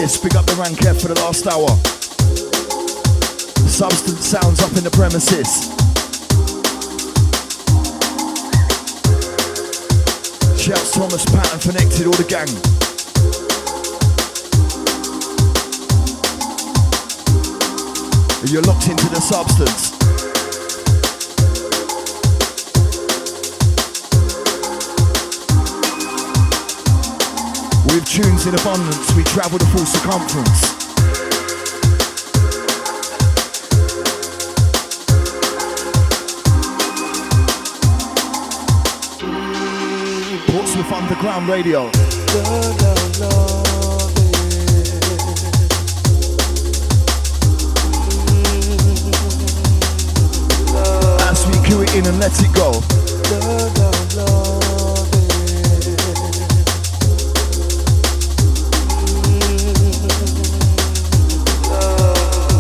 nemesis. Big up the Rankef for the last hour. Substance sounds up in the premises. Shouts Thomas, Patton, Connected, all the gang. You're locked into the substance. With tunes in abundance, we travel the full circumference. Portsmouth Underground Radio. As we cue it in and let it go.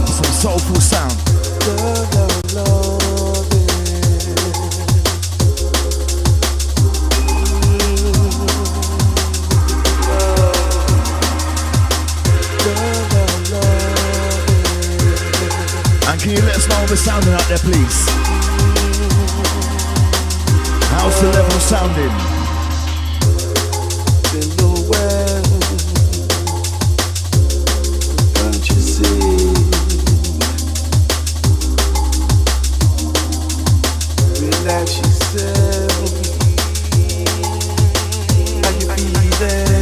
Some soulful sound. Can you let us know the sounding out there, please? How's the level sounding? Can't you see? Relax yourself. How you feeling?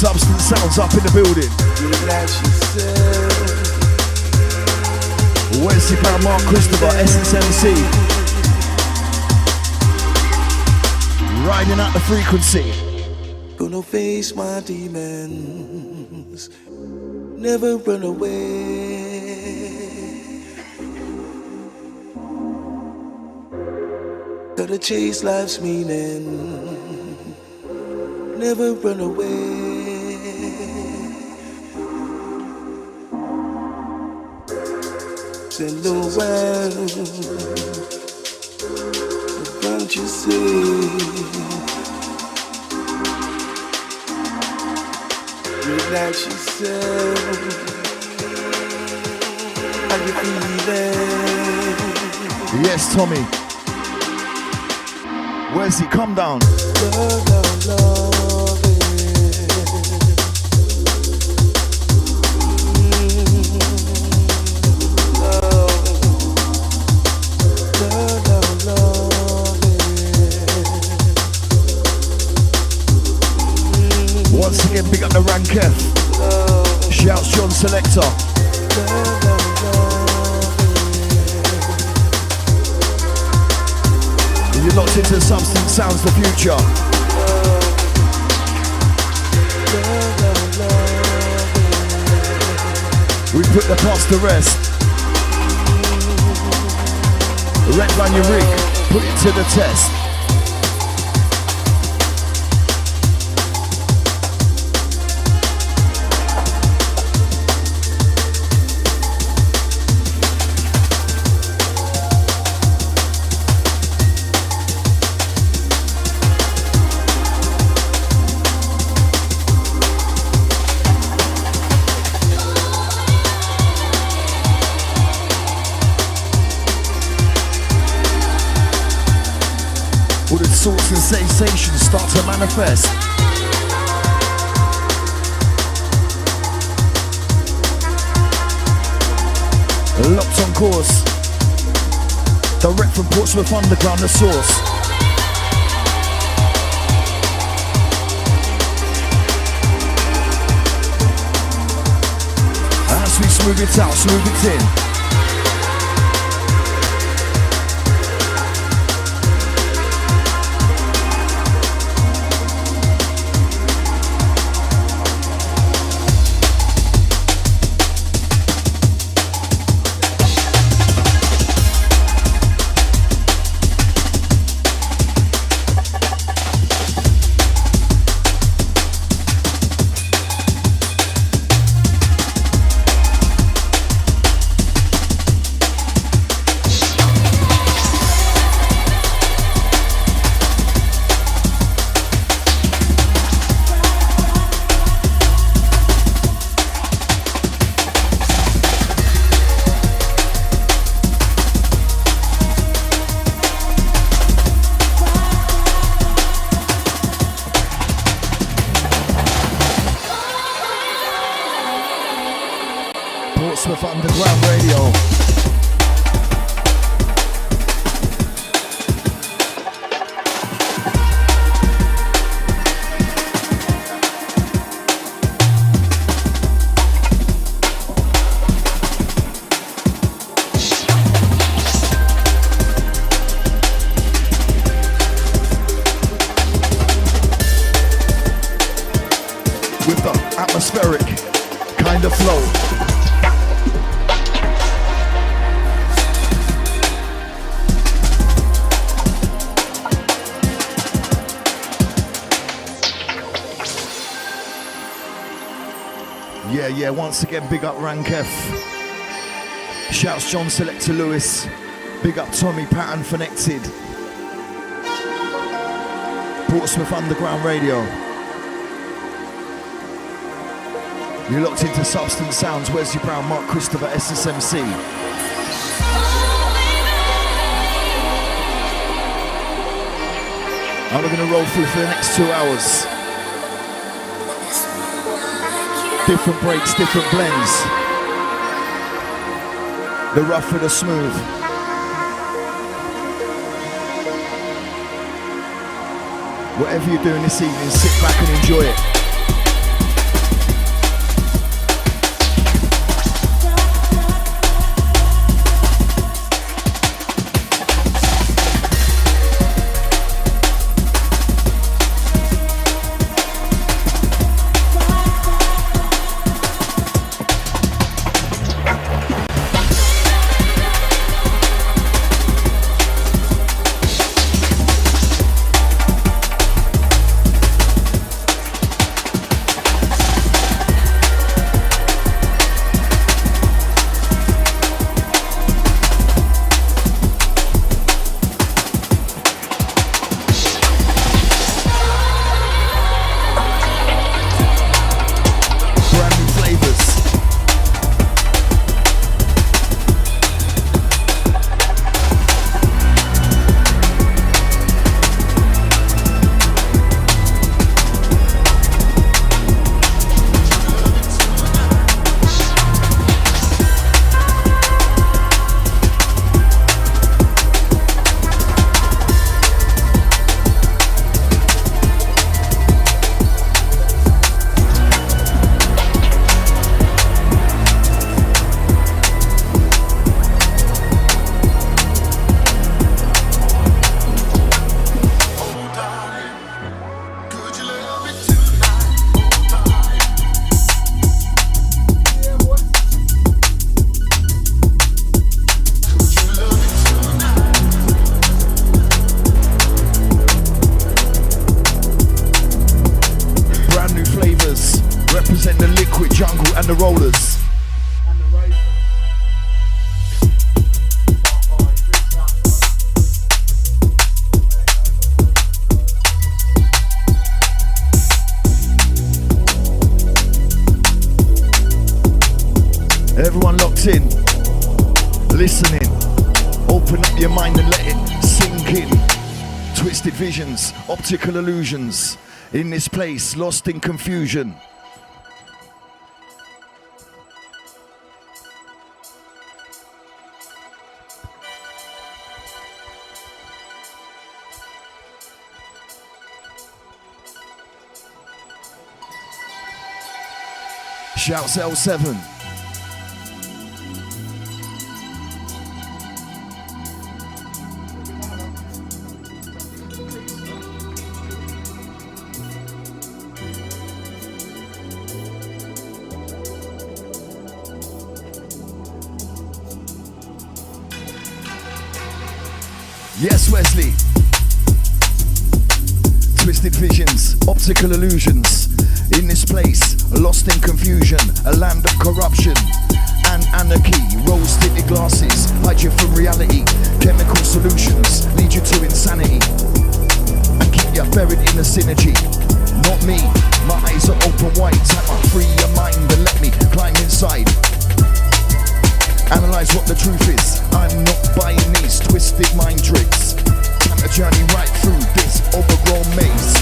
Substance sounds up in the building. Wesley, Mark, Christopher, Essence MC. Riding out the frequency. Gonna face my demons. Never run away. Gotta chase life's meaning. Never run away. Say no well, can't you see? Relax yourself. How you feeling? Yes, Tommy. Wesley, come down. Once again, big up the Rankef. Shouts John Selector. You're locked into the substance, sounds the future. We put the past to rest. Red run your rig, put it to the test. Thoughts and sensations start to manifest. Locked on course. Direct from Portsmouth Underground, the source. As we smooth it out, smooth it in. Portsmouth Underground Radio. With the atmospheric kind of flow. Yeah, once again, big up Rank F. Shouts John Selector Lewis. Big up Tommy Patton Connected. Portsmouth Underground Radio. You're locked into Substance Sounds, Wesley Brown, Mark Christopher, SSMC. And we're going to roll through for the next 2 hours. Different breaks, different blends. The rough with the smooth. Whatever you're doing this evening, sit back and enjoy it. Everyone locked in, listening, open up your mind and let it sink in. Twisted visions, optical illusions, in this place, lost in confusion. Shouts L7. Yes, Wesley. Twisted visions, optical illusions. In this place, lost in confusion, a land of corruption and anarchy. Rose-tinted glasses hide you from reality. Chemical solutions lead you to insanity and keep you buried in a synergy. Not me, my eyes are open wide. Time to free your mind and let me climb inside. Analyze what the truth is. I'm not buying these twisted mind tricks. Time to journey right through this overgrown maze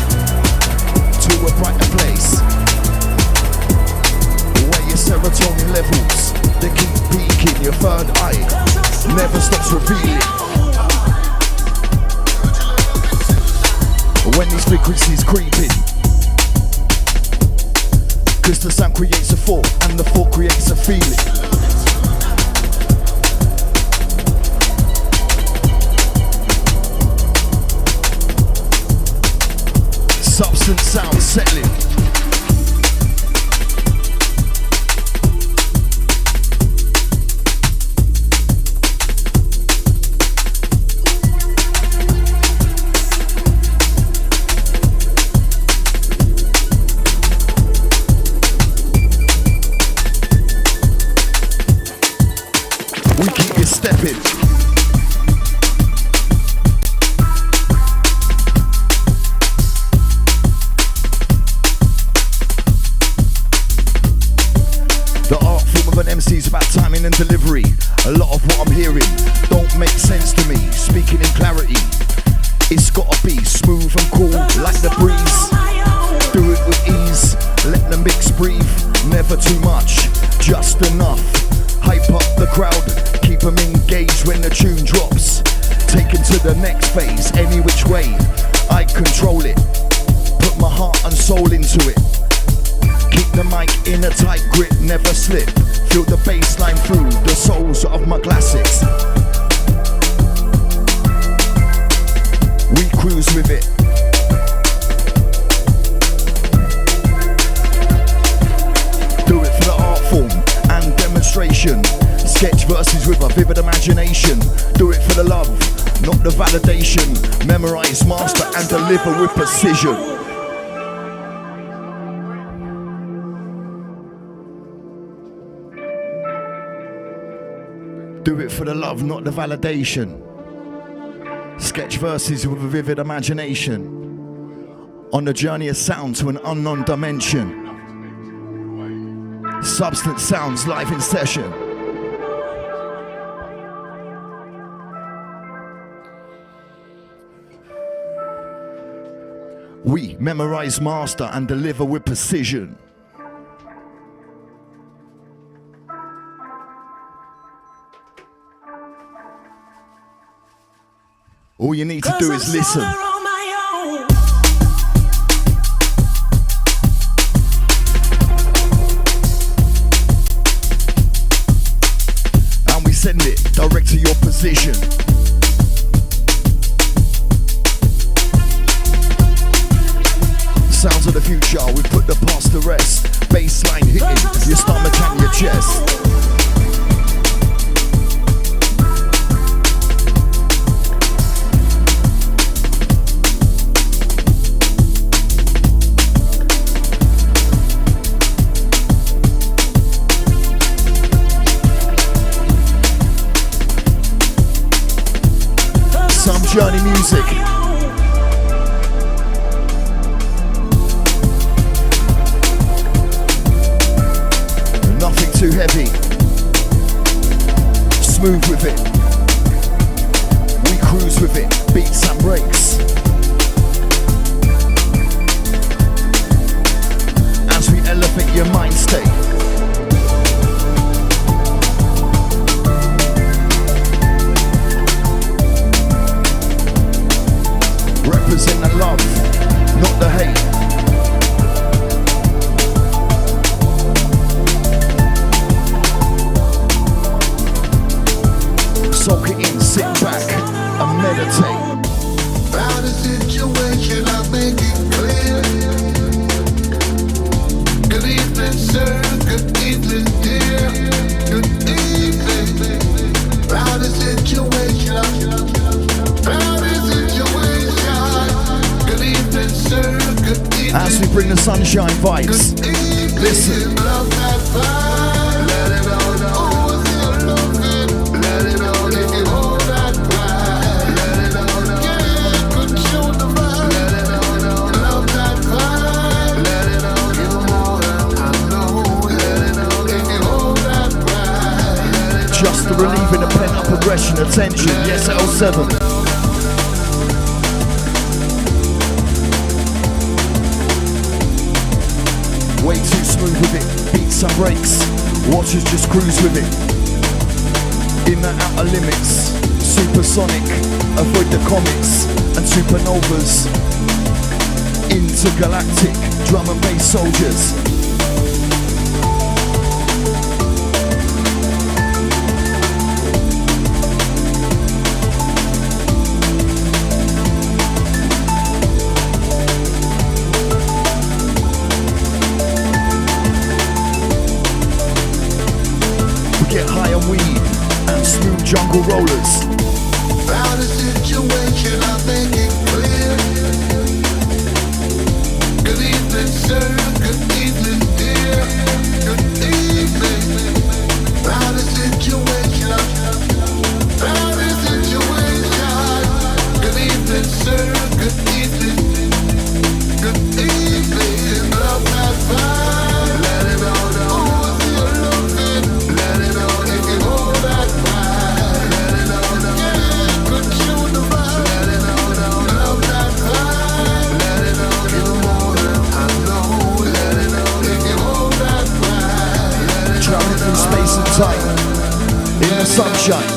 to a brighter place. where your serotonin levels, they keep peaking, your third eye never stops revealing. When these frequencies creeping, cause the sound creates a thought and the thought creates a feeling. Substance sound settling. We keep you stepping. The art form of an MC is about timing and delivery. A lot of what I'm hearing don't make sense to me. Speaking in clarity, it's gotta be smooth and cool like the breeze. Do it with ease, let the mix breathe. Never too much, just enough. Hype up the crowd, keep them engaged when the tune drops. Take them to the next phase, any which way. I control it, put my heart and soul into it. Keep the mic in a tight grip, never slip. Feel the bass line through the souls of my classics. We cruise with it. Do it for the art form and demonstration. Sketch verses with a vivid imagination. Do it for the love, not the validation. Memorize, master and deliver with precision. Do it for the love, not the validation. Sketch verses with a vivid imagination. On the journey of sound to an unknown dimension. Substance sounds live in session. We memorize, master and deliver with precision. All you need to do is listen. And we send it direct to your position. Sounds of the future, we put the past to rest. Bassline hitting your stomach and your chest. Some journey music. Nothing too heavy. Smooth with it. We cruise with it. Beats and breaks. As we elevate your mind state. Represent the love, not the hate. Soak it in, sit back and meditate. About the situation, I'll make it clear. Good evening, sir. Good evening, dear. Good evening. About the situation, about the situation. Good evening, sir. Good evening. As we bring the sunshine vibes, listen. Love that vibe. Let it all know. Let it all know. If you hold that pride, let it all know. Yeah, control the vibe. Let it all know. Love that vibe. Let it all know. You more than I know. Let it all know. If you hold that pride, Just the relieving the pent up aggression, attention. Yes, L7. Way too smooth with it. Beats bass and breaks. Watchers just cruise with it. In the outer limits, supersonic. Avoid the comets and supernovas. Intergalactic drum and bass soldiers. Jungle rollers. Found a situation, I'll make it clear. Good evening, sir. Good evening, dear. Good evening. Found a situation. Found a situation. Good evening, sir. Good evening. Good evening. Love that vibe. Let it all know. Oh, if you're looking, let it all know. If you hold that vibe. Space and time in the sunshine.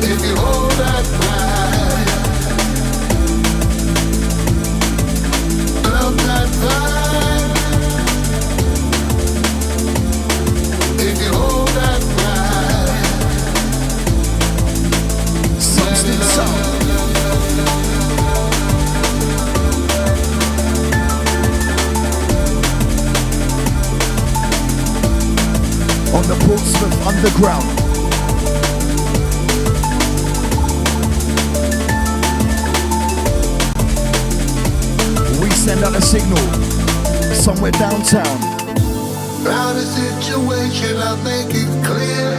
If you hold that vibe, love that vibe. If you hold that vibe, Substance sound. On the Portsmouth Underground. We send out a signal somewhere downtown. Found a situation, I'll make it clear.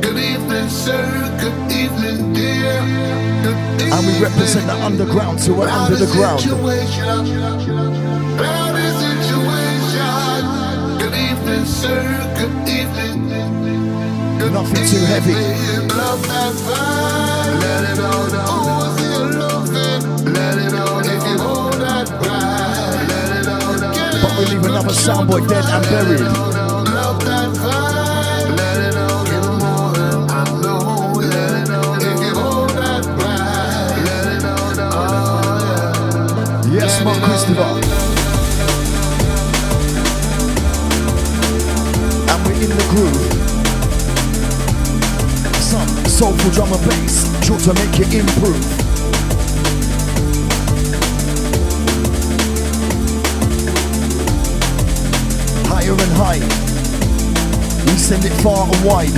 Good evening, sir. Good evening, dear. Good evening. And we represent the underground, so we're under the ground. Found a situation. Good evening, sir. Good evening. Good Nothing too heavy. Love that vibe. Let it all know. Oh, if you love it, let it all know. If you hold that vibe, let it all know. But we leave another soundboy dead and buried. Love that vibe. Let it all give more than I know. Let it all know. If you hold that vibe, let it all know. Oh, yeah. Yes, Mark Christopher. In the groove, some soulful drum and bass, sure to make you improve. Higher and high, we send it far and wide.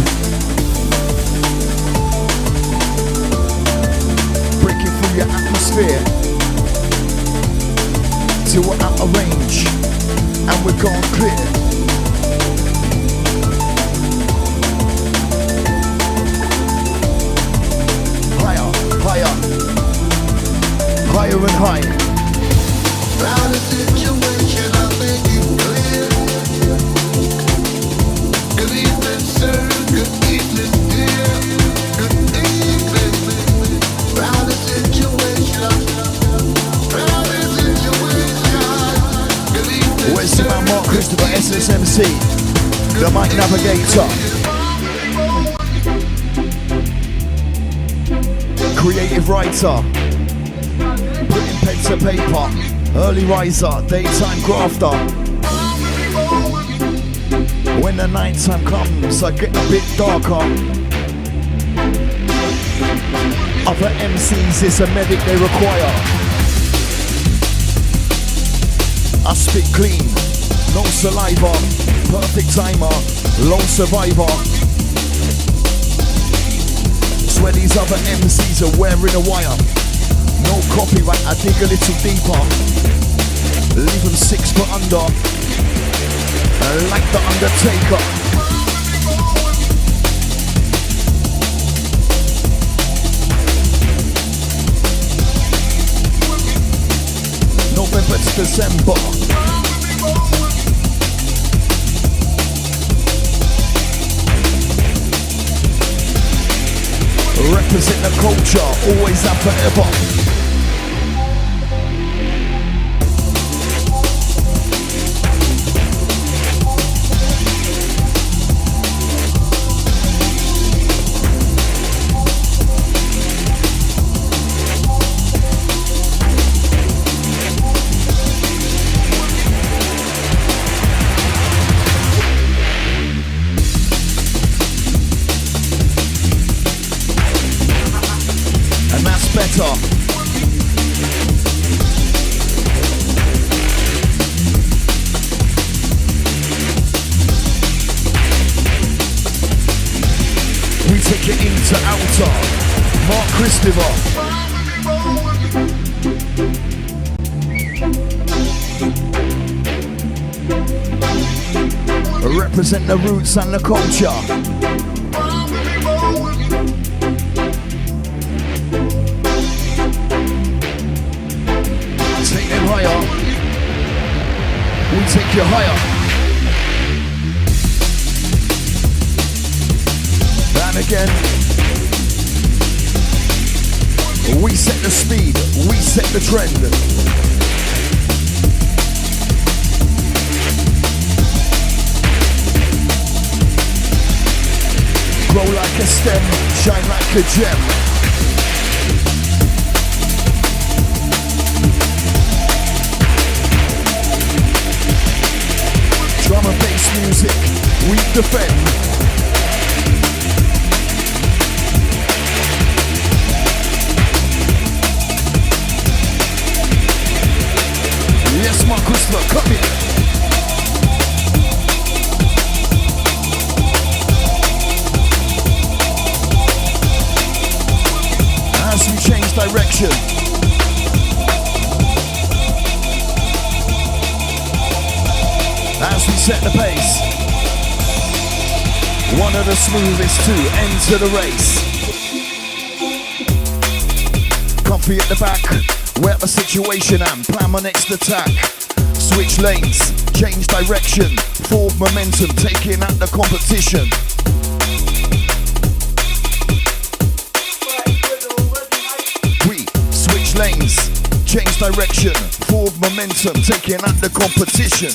Breaking through your atmosphere till we're out of range, and we're gone clear. Higher and high. Found a situation, I'll make it clear. Good evening, sir. Good evening, dear. Good evening. Found a situation. Found a situation. Good evening. Wesley and Mark Christopher, SSMC, the mic navigator. Creative writer. Putting pen to paper, early riser, daytime grafter. When the night time comes, I get a bit darker. Other MCs, it's a medic they require. I spit clean, no saliva, perfect timer, lone survivor. Swear these other MCs are wearing a wire. No copyright, I dig a little deeper. Leave them 6 foot under, like the Undertaker. November to December. Represent the culture, always and forever. East River. Represent the roots and the culture. Take them higher. We take you higher. And again, we set the speed, we set the trend. Grow like a stem, shine like a gem. Drum and bass music, we defend. Yes, my Christopher, come here. As we change direction, as we set the pace, one of the smoothest to enter the race. Comfy at the back, we're the situation and plan my next attack. Switch lanes, change direction, forward momentum, taking out the competition. We switch lanes, change direction, forward momentum, taking out the competition.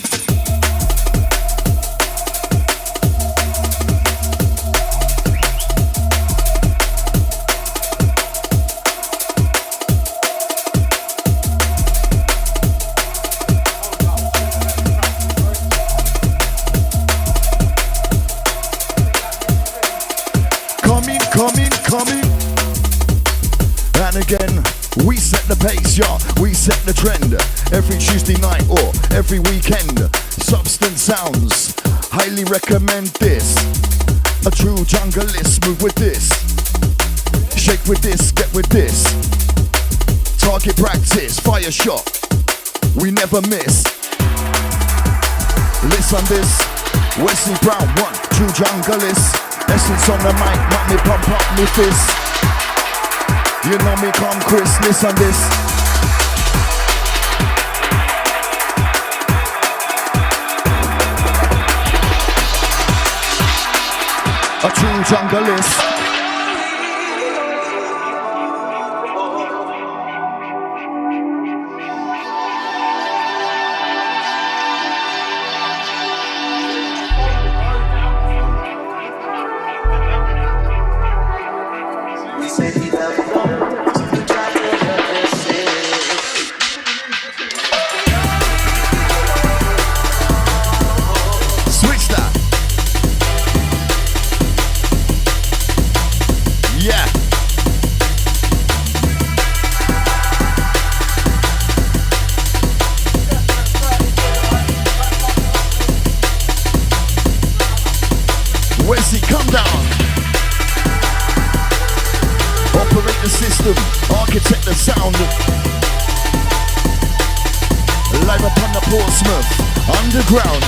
Coming. And again, we set the pace, yeah, we set the trend. Every Tuesday night or every weekend. Substance sounds, highly recommend this. A true junglist, move with this. Shake with this, get with this. Target practice, fire shot, we never miss. Listen this, Wesley Brown, one true junglist. Essence on the mic, make me pump up me fist. You know me come Chris, listen this. A true junglist. Wesley, come down. Operate the system, architect the sound. Live upon the Portsmouth, underground.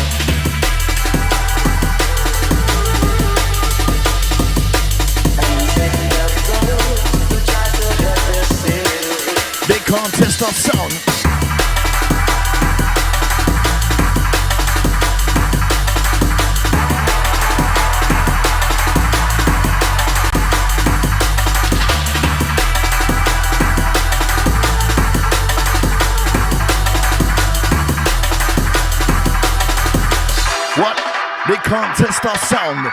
They can't test our sound. What? They can't test our sound.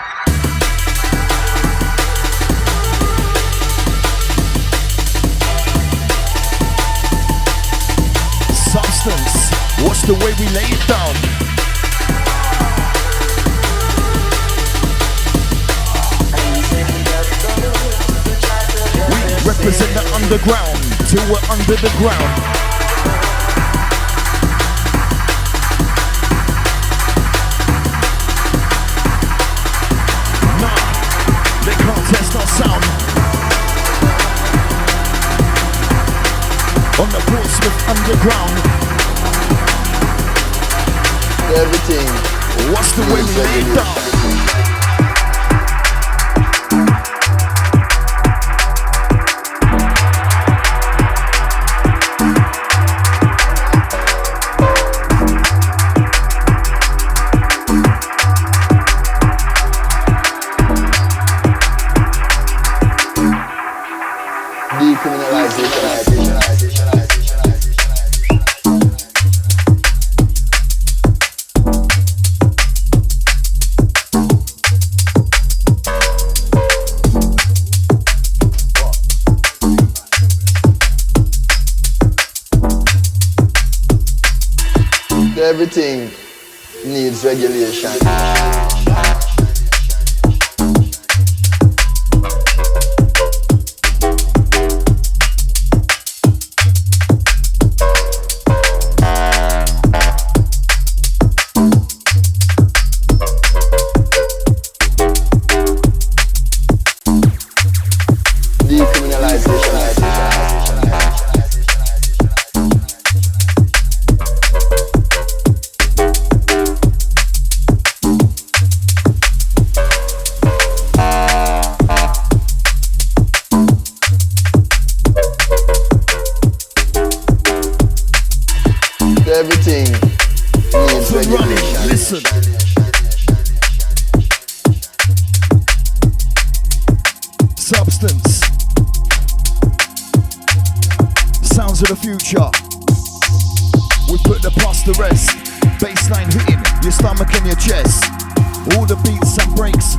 Substance, what's the way we lay it down? We represent the underground till we're under the ground. Test our sound. underground. Everything. What's the way we made down? Everything needs regulation. Everything needs regulation. Listen. Substance. Sounds of the future. We put the past to rest. Baseline hitting your stomach and your chest. All the beats and breaks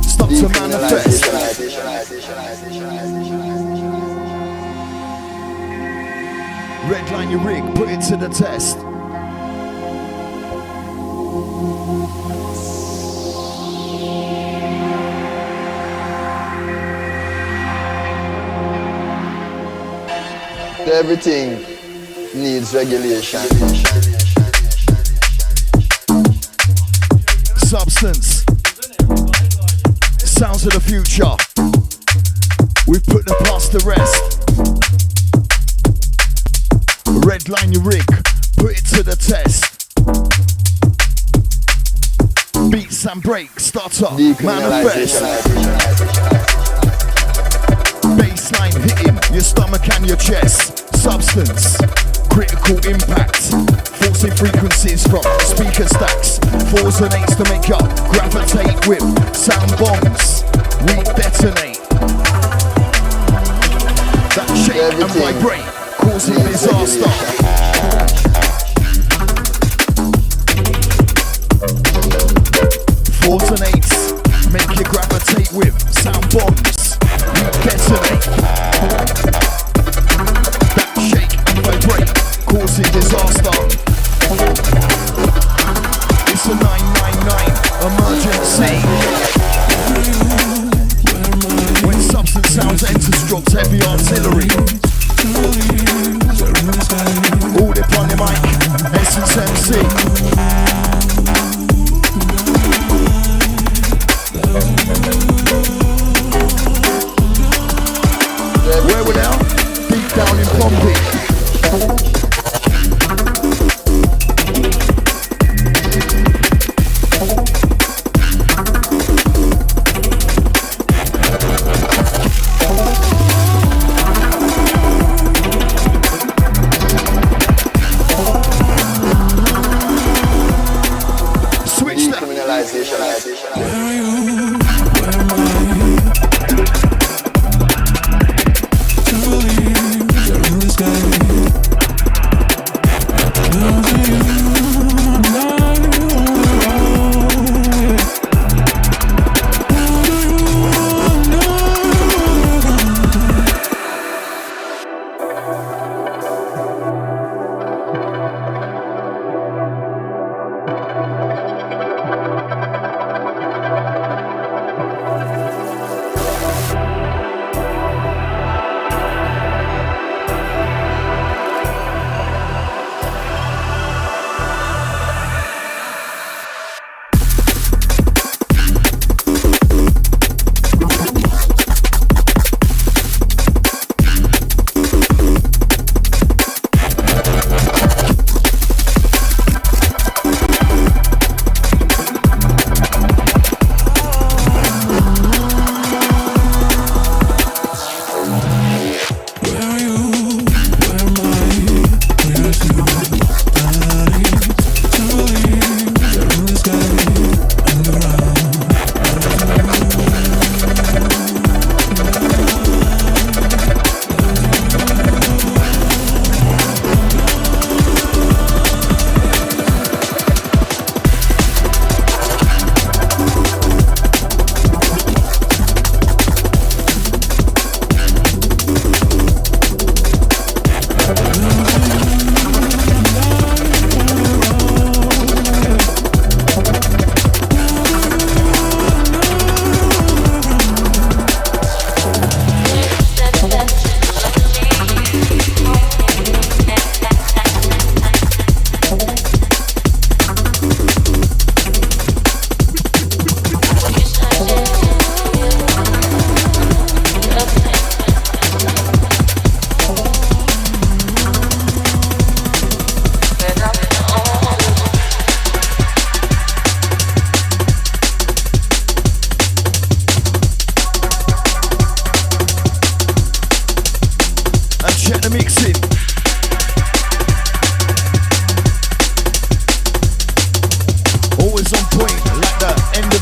stop to manifest. Redline your rig, put it to the test. Everything needs regulation. Substance. Sounds of the future. We've put the past to rest. Redline your rig, put it to the test. Beats and breaks, start up, manifest. Baseline hitting your stomach and your chest. Substance, critical impact. Forcing frequencies from speaker stacks. 4s and 8s to make up, gravitate with sound bombs. We detonate. That shake and vibrate, causing disaster. 4s and 8s, make you gravitate with sound bombs. We detonate. That shake and vibrate, causing disaster. It's a 999 emergency. When substance sounds enters, drops heavy artillery. All up on the mic, Essence MC. Where we're now? Deep down in Pompey.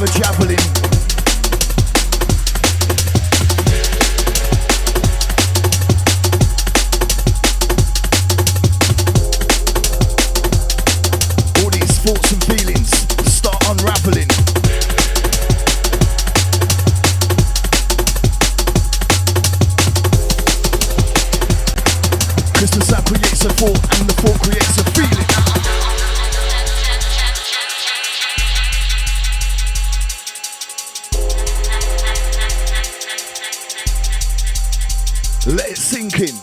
a javelin. All these thoughts and feelings start unraveling. Cause the sound creates a thought and the thought creates a feeling. Let it sink in.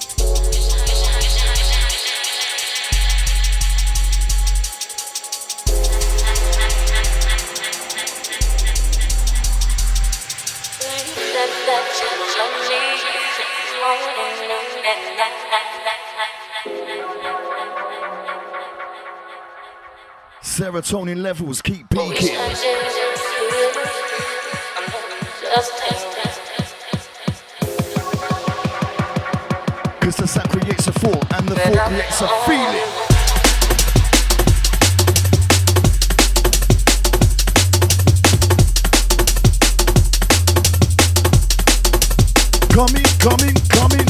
Serotonin levels keep peaking. Cause the sound creates a thought and the thought creates a feeling. Coming, coming, coming.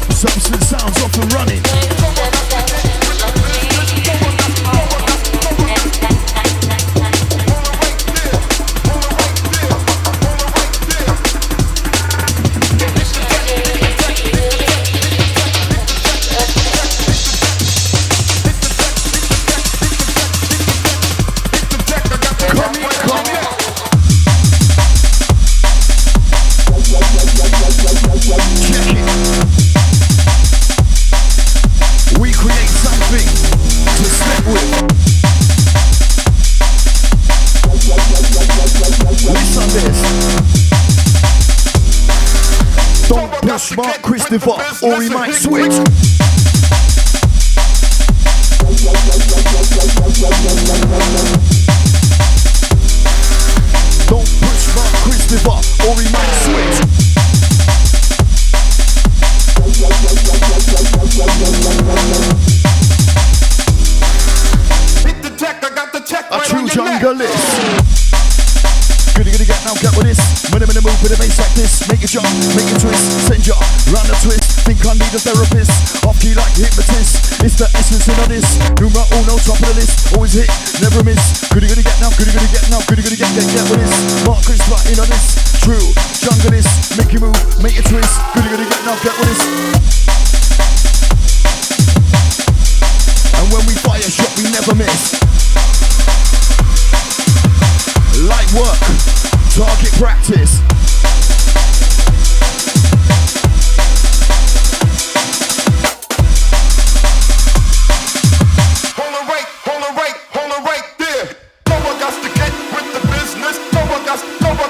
Substance sounds off and running. Mark Christopher, or he might switch. Don't push Mark Christopher, or he might switch. Hit the deck, I got the check. A true junglist. Goody get now, get with this. When I'm in the mood with a bass like this, make a jump, make a twist, send ya round the twist. Think I need a therapist, off key like hypnotist. It's the essence in on this. Numero uno, top of the list, always hit, never miss. Goody get now, goody get now, goody get with this. Mark Chris in on this, true junglist. Make you move, make a twist. Goody get now, get with this. And when we fire shot, we never miss. Light work, target practice. Hold on right there. No one got to get with the business. No one got. Hold on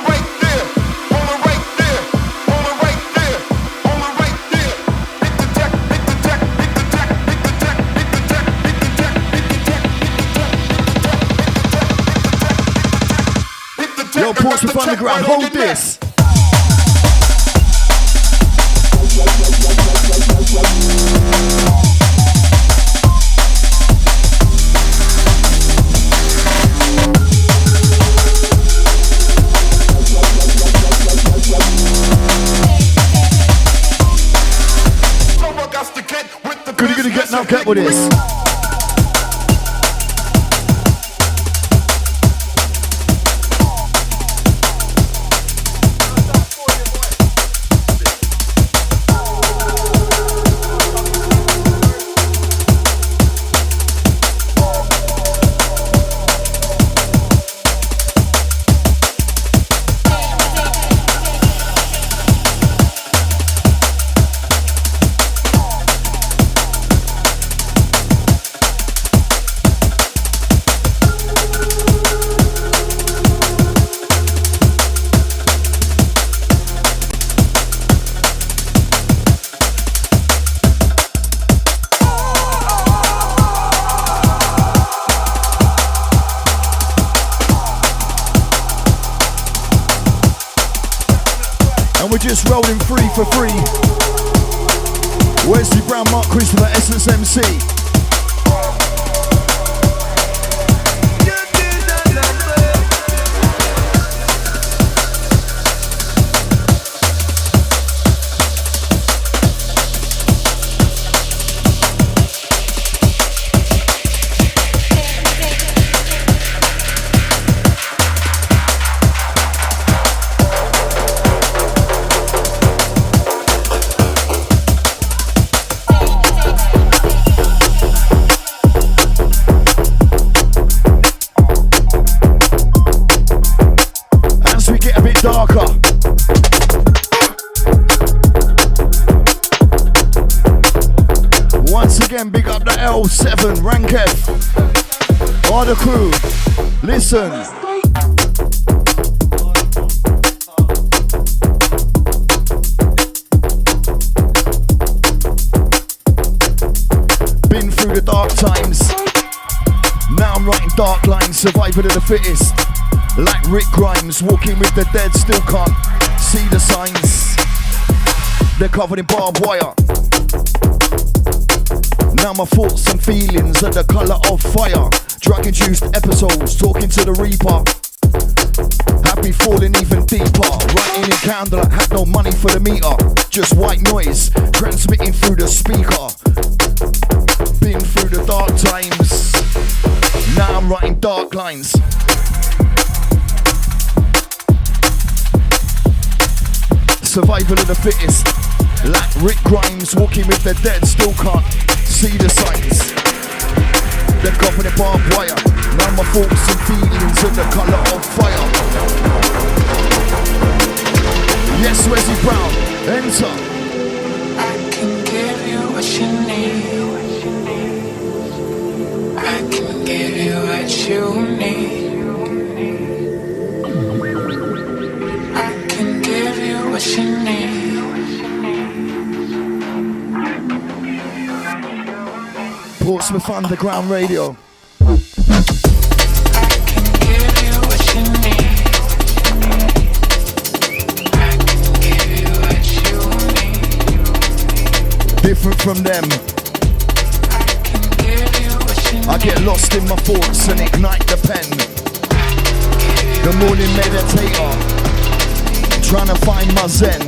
right there. Hit the deck. Yo, Portsmouth Underground, hold this. Goody get now, get with this. And we're just rolling free for free. Wesley Brown, Mark Christopher, Essence MC. Big up the L7, Rank F. All the crew, listen. Been through the dark times. Now I'm writing dark lines, survival of the fittest. Like Rick Grimes, walking with the dead, still can't see the signs. They're covered in barbed wire. Now my thoughts and feelings are the colour of fire. Drug-induced episodes, talking to the reaper. Happy falling even deeper. Writing in candlelight, had no money for the meter. Just white noise, transmitting through the speaker. Been through the dark times. Now I'm writing dark lines. Survival of the fittest. Like Rick Grimes, walking with the dead, still can't see the signs. They're covered in barbed wire. Now my thoughts and feelings are the colour of fire. Yes, Wesley Brown, enter. I can give you what you need. I can give you what you need. I can give you what you need. Portsmouth Underground Radio. I can give you what you need. I can give you what you need. Different from them. I can give you what you need. I get lost in my thoughts and ignite the pen. The morning meditator, trying to find my zen.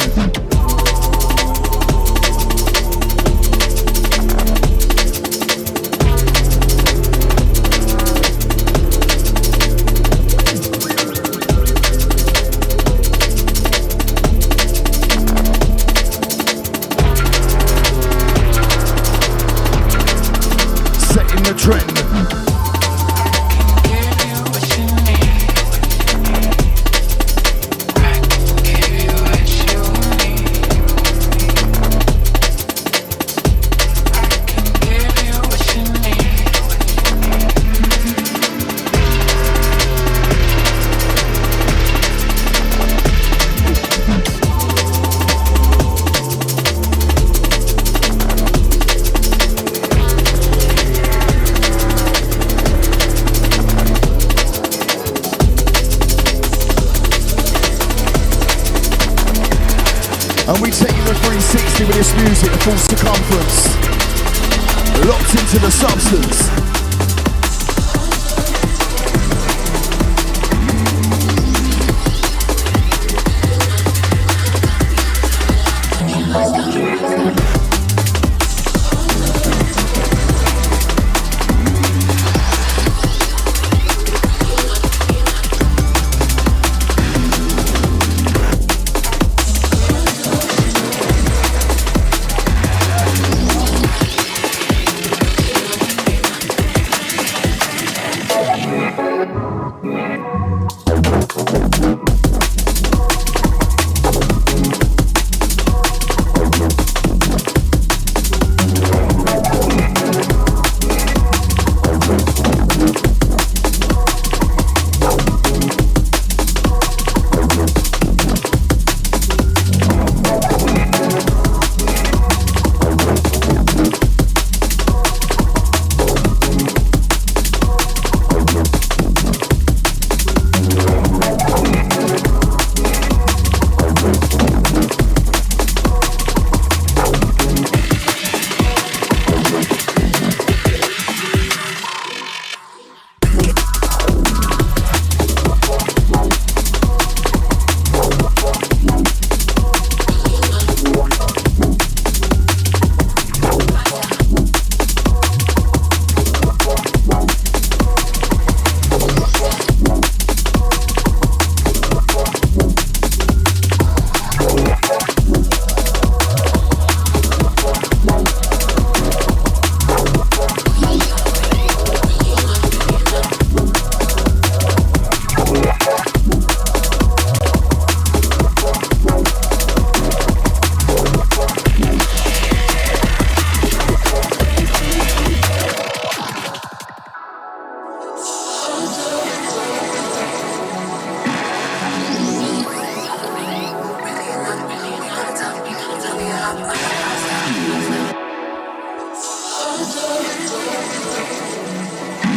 Setting the trend. And we take the 360 with this music, the full circumference. Locked into the substance.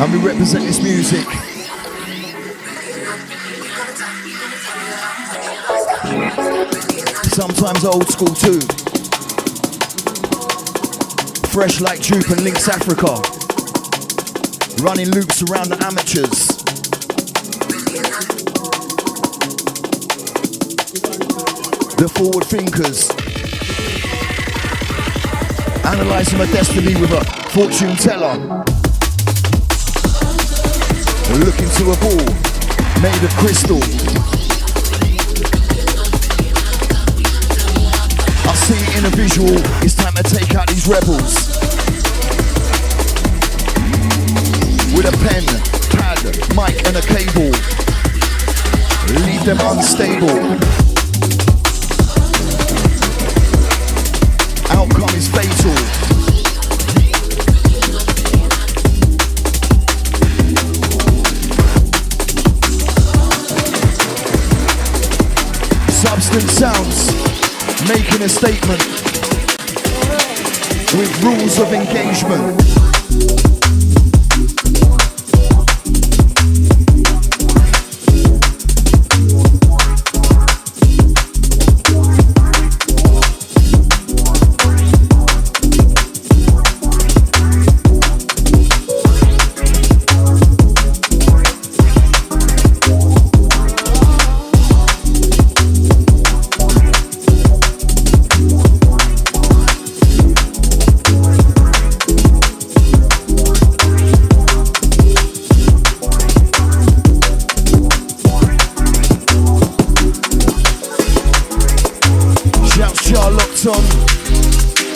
And we represent this music. Sometimes old school too. Fresh like Jupe and Lynx Africa. Running loops around the amateurs. The forward thinkers. Analysing my destiny with a fortune teller. Look into a ball made of crystal. I see it in a visual. It's time to take out these rebels. With a pen, pad, mic and a cable. Leave them unstable. Outcome is fatal. Substance sounds, making a statement with rules of engagement.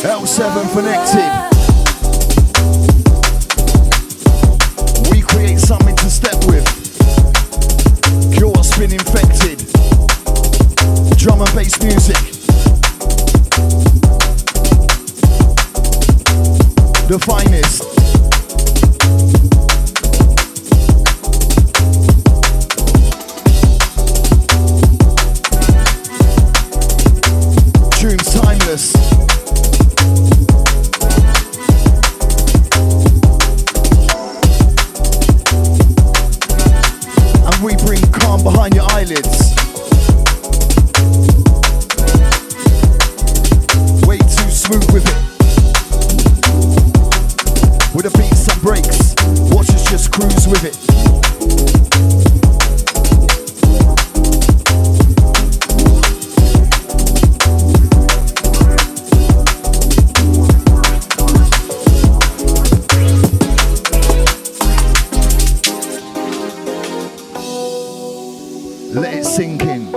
L7 connected. We create something to step with. Pure spin infected. Drum and bass music. The finest. Tunes timeless. We bring calm behind your eyelids. Way too smooth with it. With the beats and breaks, watch us just cruise with it. Let it sink in.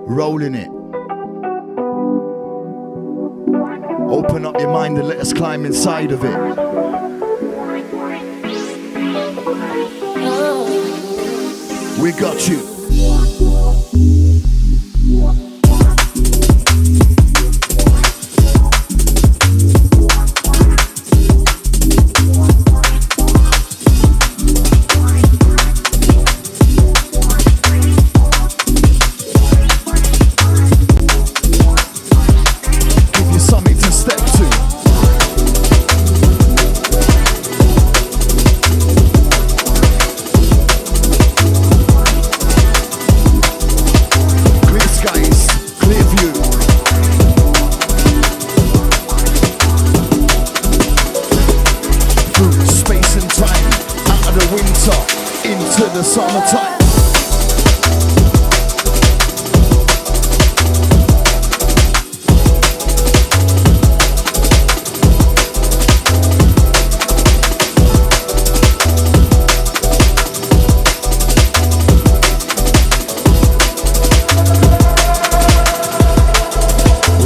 Rolling it. Open up your mind and let us climb inside of it. We got you. Summertime.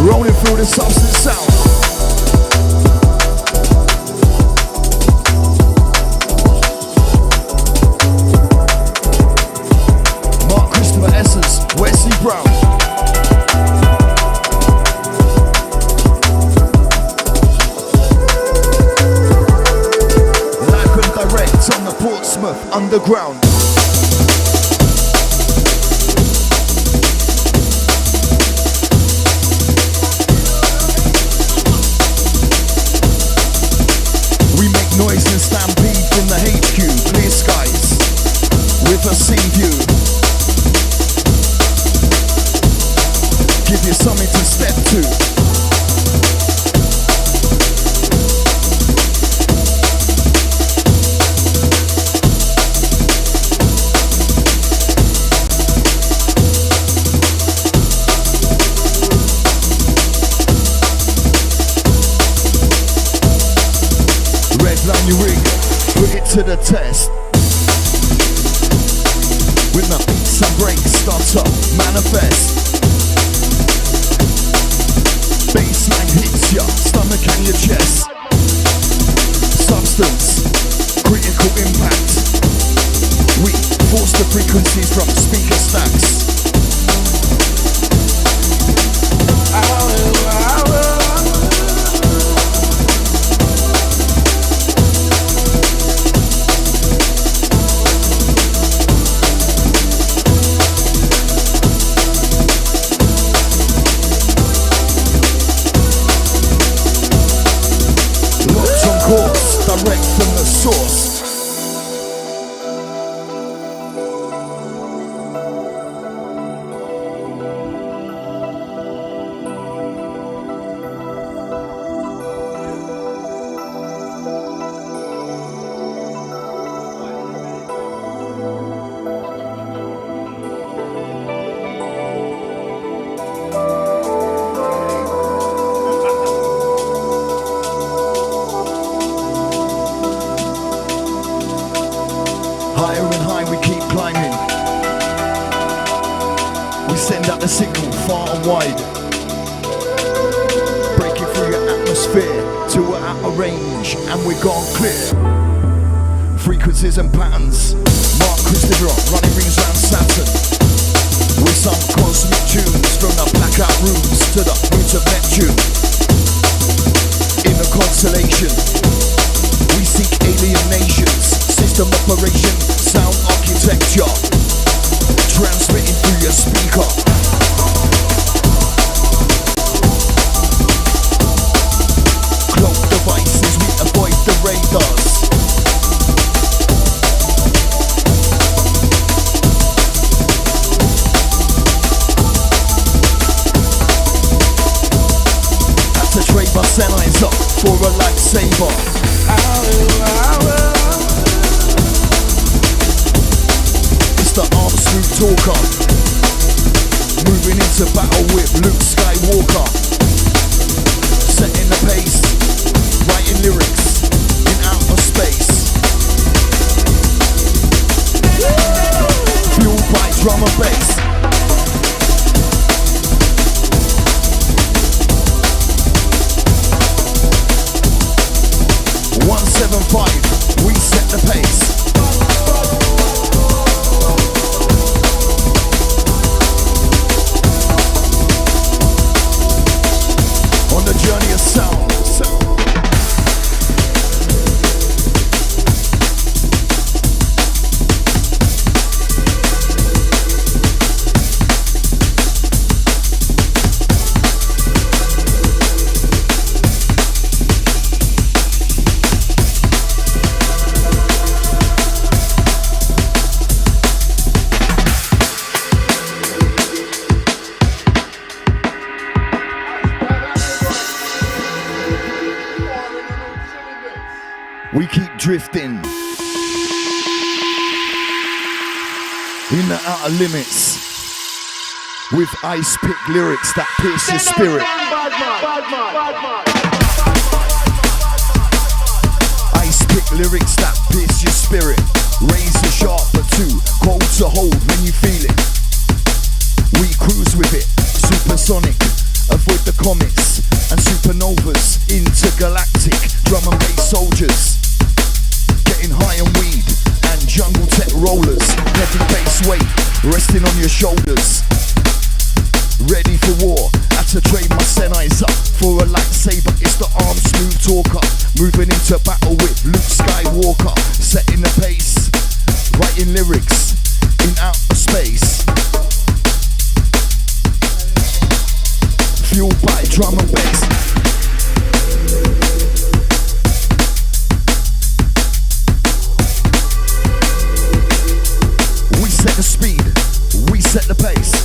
Rolling through the substance sound. Wesley Brown. Live and direct on the Portsmouth Underground. Find your rig, put it to the test. When the beats and breaks start to manifest, bassline hits your stomach and your chest. Substance, critical impact. We force the frequencies from speaker stacks. Locked on course, direct from the source. Higher and high we keep climbing. We send out the signal far and wide, breaking through your atmosphere to we're out of range and we're gone clear. Frequencies and patterns, Mark Christopher running rings round Saturn, with some cosmic tunes from the blackout rooms to the roots of Neptune. In the constellation, we seek alien nations. System operation, sound architecture, transmitting through your speaker. Cloak devices, we avoid the radars. Had to trade my semis up for a lightsaber. The arm smooth talker, moving into battle with Luke Skywalker, setting the pace, writing lyrics in outer space, fueled by drum and bass. .175, we set the pace. On the journey of sound. We keep drifting in the outer limits with ice pick lyrics that pierce your spirit. Ice pick lyrics that pierce your spirit. Razor sharp but too cold to hold when you feel it. We cruise with it, supersonic. Avoid the comets and supernovas. Intergalactic drum and bass soldiers. Getting high on weed and jungle tech rollers. Heavy bass weight resting on your shoulders. Ready for war, had to trade my senis up for a lightsaber. It's the arm smooth talker, moving into battle with Luke Skywalker. Setting the pace, writing lyrics in outer space. Fueled by drum and bass. We set the speed, we set the pace.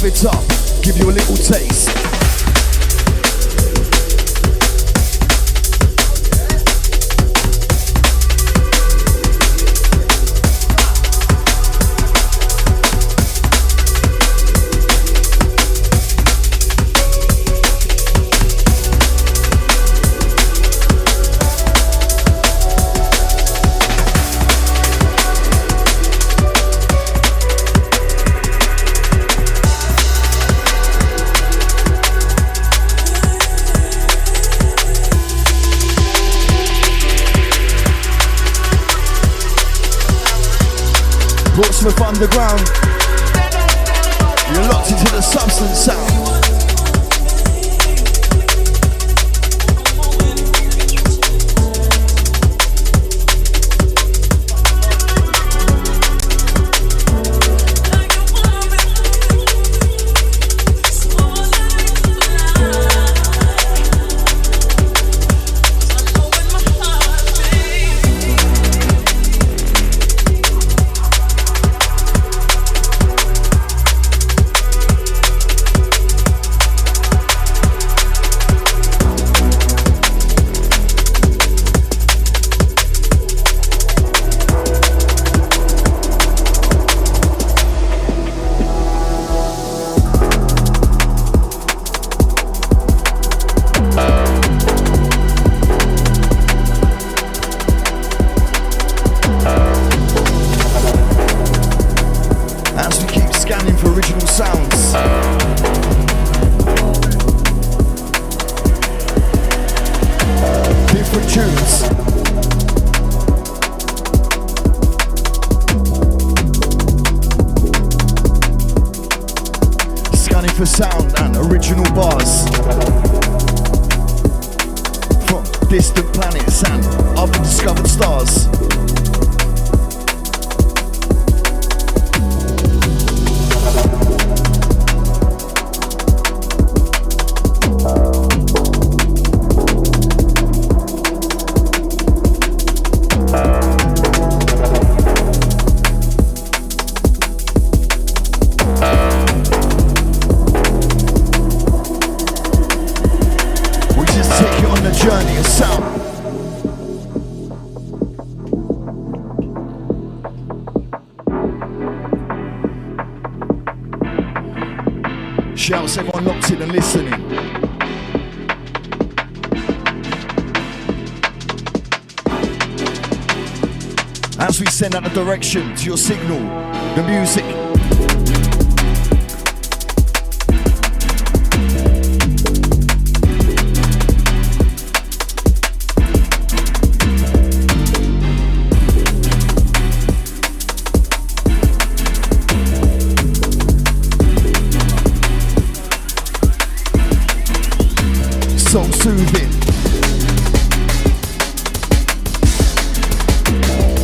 rev it up, give you a little taste. Portsmouth Underground, you're locked into the substance sound. For sound and original bars from distant planets and other discovered stars. Journey of sound. Shouts everyone locked in and listening. As we send out the direction to your signal, the music. So soothing.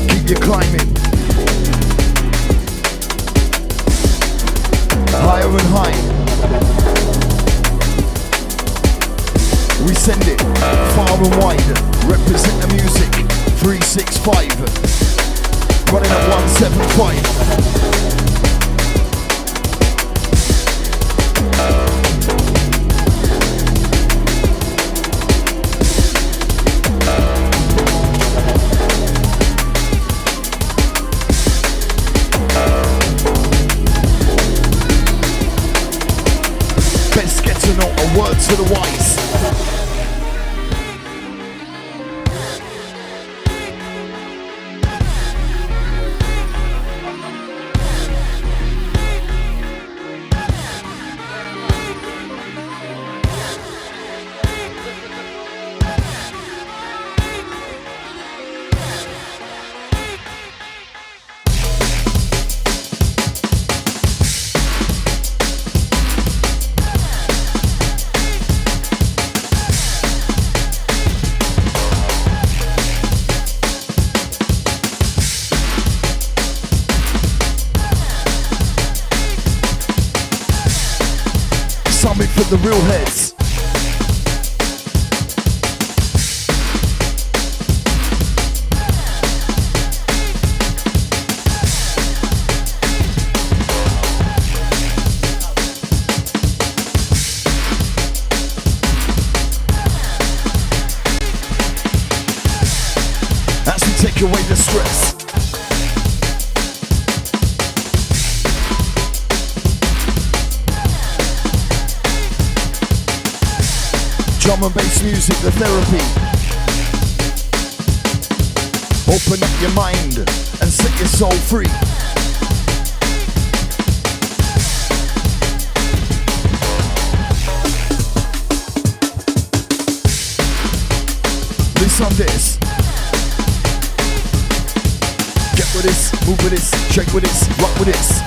Keep you climbing. Higher and high. We send it far and wide. Represent the music. 365. Running at 175. Words for the wise. Something for the real heads. take away the stress. Drum and bass music, the therapy. Open up your mind and set your soul free. On this, get with this, move with this, shake with this, rock with this.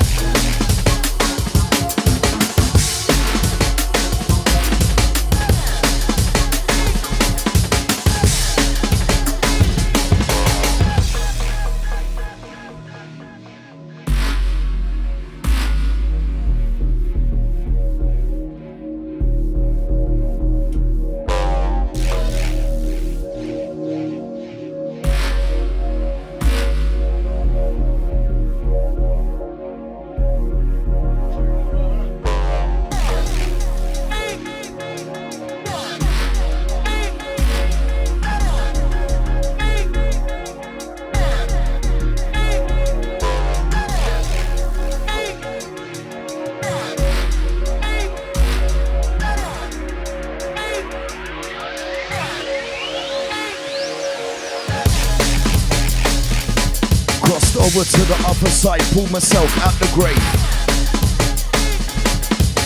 Over to the other side, pull myself out the grave.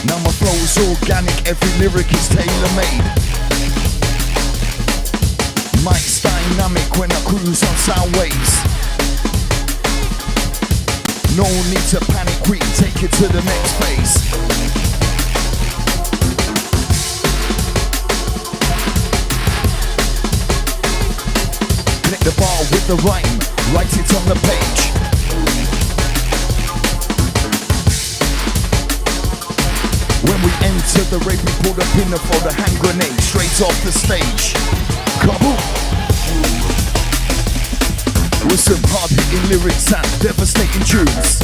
Now my flow's organic, every lyric is tailor-made. Mic's dynamic when I cruise on sound waves. No need to panic, we take it to the next phase. Connect the bar with the rhyme, write it on the page. When we enter the rave, we pull the pin for the hand grenade straight off the stage. Kaboom! With some hard-hitting lyrics and devastating tunes.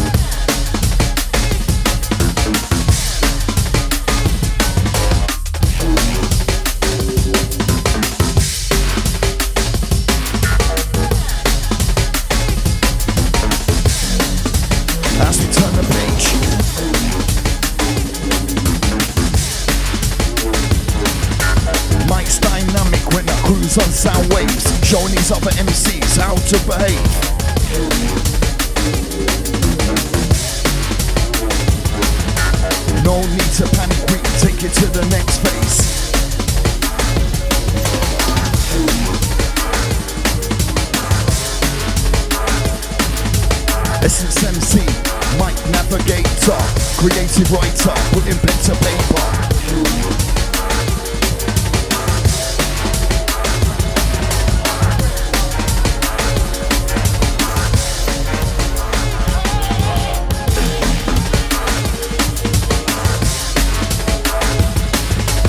As we turn the page, Mic's dynamic when I cruise on sound waves, showing these other MCs how to behave. No need to panic, we take it to the next phase. Essence MC, mic navigator, creative writer, putting pen to paper.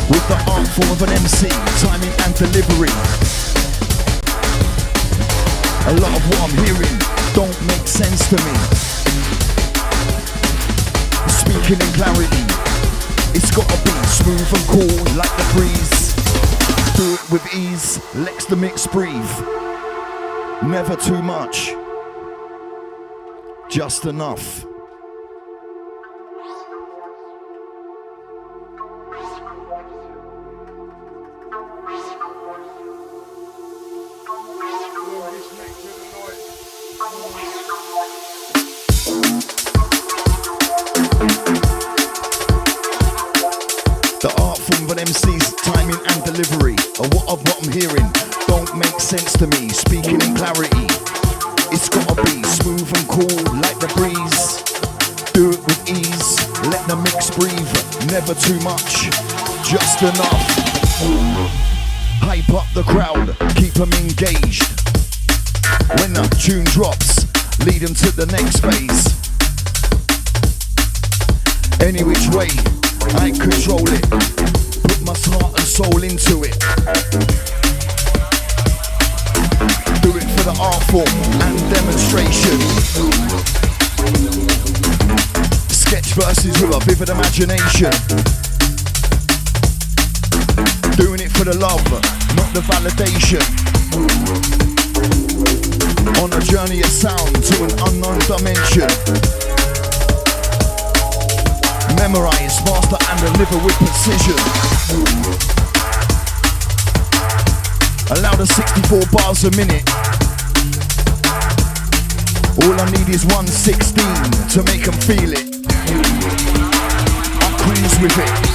With the art form of an MC, timing and delivery. A lot of what I'm hearing don't make sense to me. Speaking in clarity, it's gotta be smooth and cool like the breeze. Do it with ease, let the mix breathe. Never too much, just enough. The art form of an MC's timing and delivery. What I'm hearing don't make sense to me. Speaking in clarity, it's gotta be smooth and cool like the breeze. Do it with ease, let the mix breathe. Never too much, just enough. Hype up the crowd, keep them engaged. When the tune drops, lead them to the next phase. Any which way, I control it. Put my heart and soul into it. Do it for the art form and demonstration. Sketch verses with a vivid imagination. Doing it for the love, not the validation. On journey of sound to an unknown dimension. Memorize, master and deliver with precision. Allow the 64 bars a minute. All I need is 116 to make them feel it. I cruise with it.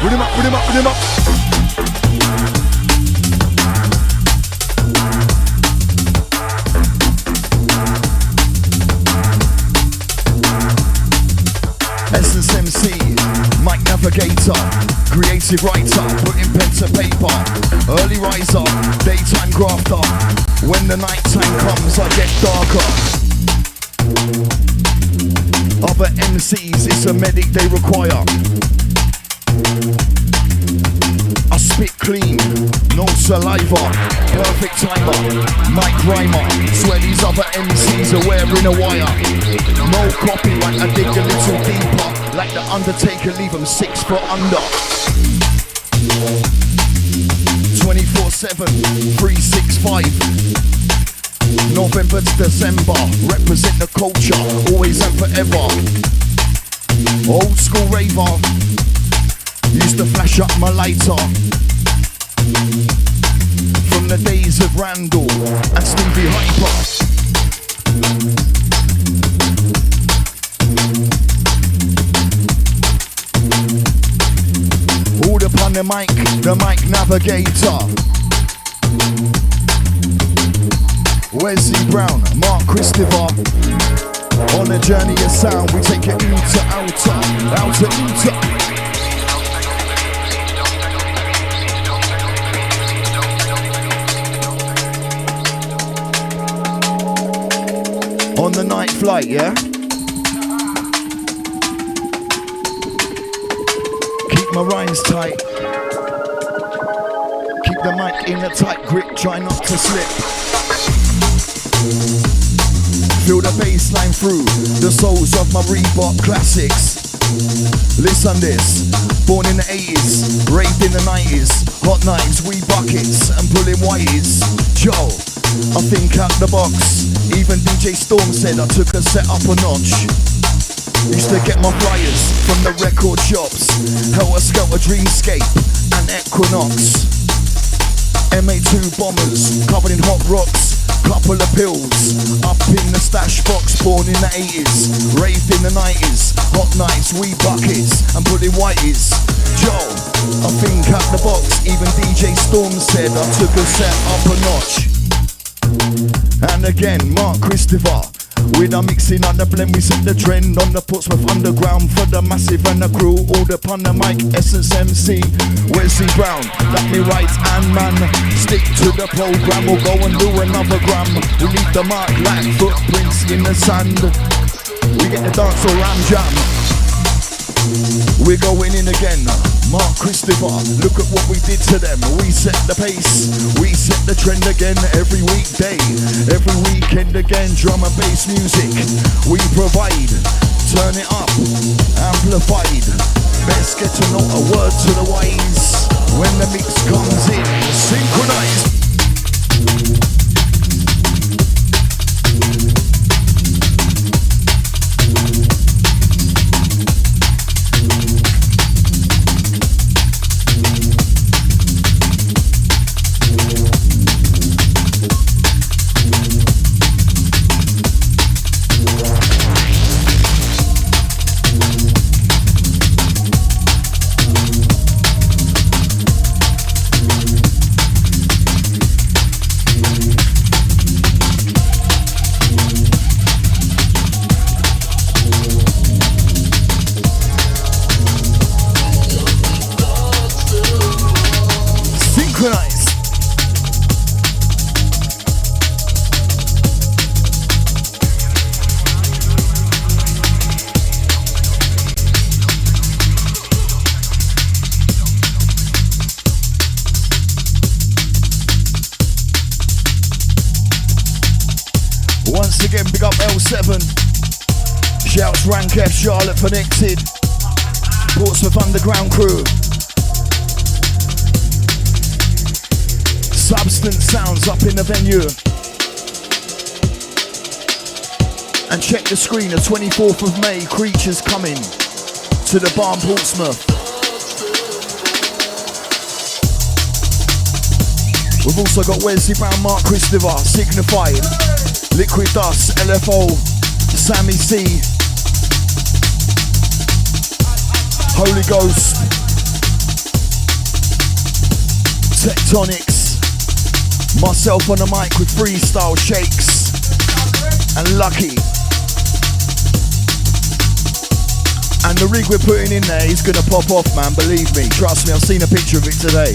Rhythm up, rhythm up, rhythm up. Essence MC, mic navigator, creative writer, putting pen to paper, early riser, daytime grafter. When the night time comes, I get darker. Other MCs, it's a medic they require. I spit clean, no saliva, perfect timer, mic rhymer. Swear these other MCs are wearing a wire. No copyright, I dig a little deeper. Like the Undertaker, leave them 6 foot under. 24/7, 365. November to December, represent the culture, always and forever. Old school raver, used to flash up my lighter. From the days of Randall and Stevie Hyper. All upon the mic navigator. Wesley Brown, Mark Christopher. On a journey of sound, we take it into outer. On the night flight, yeah? Keep my rhymes tight. Keep the mic in a tight grip, try not to slip. Feel the bass line through the souls of my Reebok classics. Listen this, born in the 80s, raved in the 90s. Hot nights, we buckets and pulling whiteys. Joe, I think out the box. Even DJ Storm said I took a set up a notch. Used to get my flyers from the record shops. Helter Skelter, Dreamscape and Equinox. MA2 bombers covered in hot rocks. Couple of pills up in the stash box. Born in the 80s, raved in the 90s. Hot nights, we buckets and pulling whiteys. Joe, I think out the box. Even DJ Storm said I took a set up a notch. And again, Mark Christopher. With a mixing on the blend, we set the trend on the Portsmouth underground for the massive and the crew. All upon the mic, Essence MC, Wesley Brown. That me right and man, stick to the program. We'll go and do another gram. We leave the mark like footprints in the sand. We get the dance or ram jam. We're going in again, Mark Christopher. Look at what we did to them. We set the pace, we set the trend again. Every weekday, every weekend again. Drum and bass music we provide. Turn it up, amplified. Best get to know a word to the wise. When the mix comes in, synchronized. Once again, big up L7. Shouts Rank F, Charlotte Connected. Portsmouth Underground crew. Substance sounds up in the venue. And check the screen, the 24th of May, Creatures coming to the bar in Portsmouth. We've also got Wesley Brown, Mark Christopher, Signified, Liquid Dust, LFO, Sammy C, Holy Ghost, Tectonics, myself on the mic with Freestyle Shakes, and Lucky. And the rig we're putting in there is gonna pop off, man, believe me. Trust me, I've seen a picture of it today.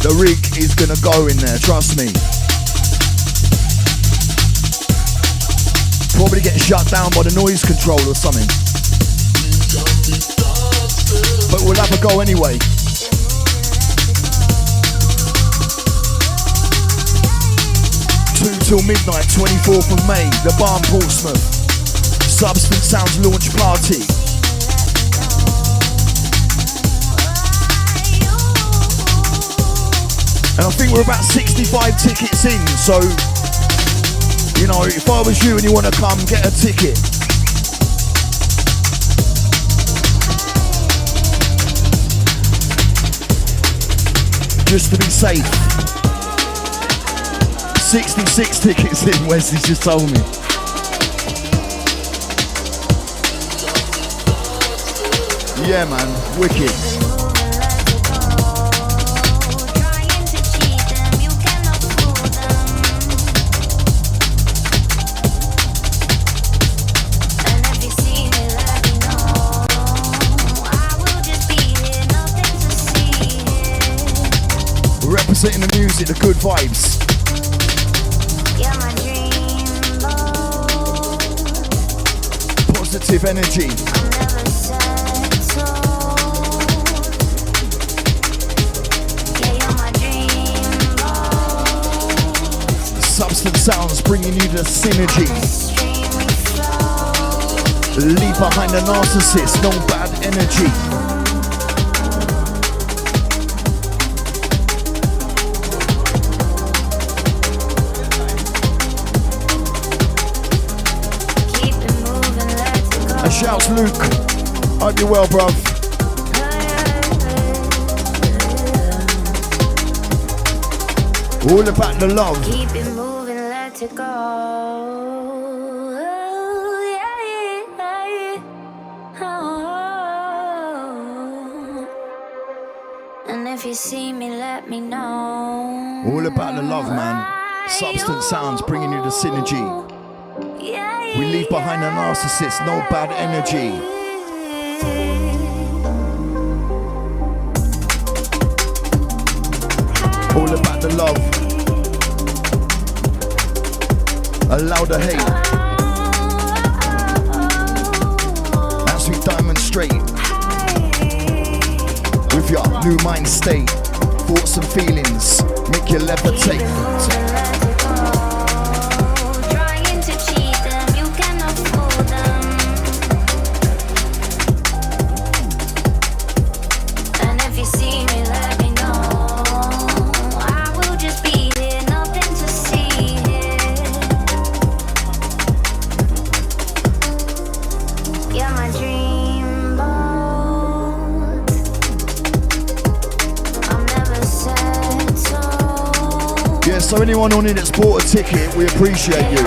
The rig is gonna go in there, trust me. Probably get shut down by the noise control or something. But we'll have a go anyway. 2 till midnight, 24th of May, the bar in Portsmouth. Substance Sounds launch party. And I think we're about 65 tickets in, so, you know, if I was you and you want to come, get a ticket. Just to be safe. 66 tickets in, Wesley just told me. Yeah, man, wicked. Representing the music, the good vibes. Positive energy. Substance Sounds bringing you the synergy. Leave behind the narcissist, no bad energy. Shouts Luke, hope you're well, bruv. All about the love. Keep it moving, let it go. And if you see me, let me know. All about the love, man. Substance Sounds bringing you the synergy. We leave behind a narcissist, no bad energy. All about the love. Allow the hate. As we demonstrate with your new mind state, thoughts and feelings, make you levitate. So anyone on it that's bought a ticket, we appreciate you.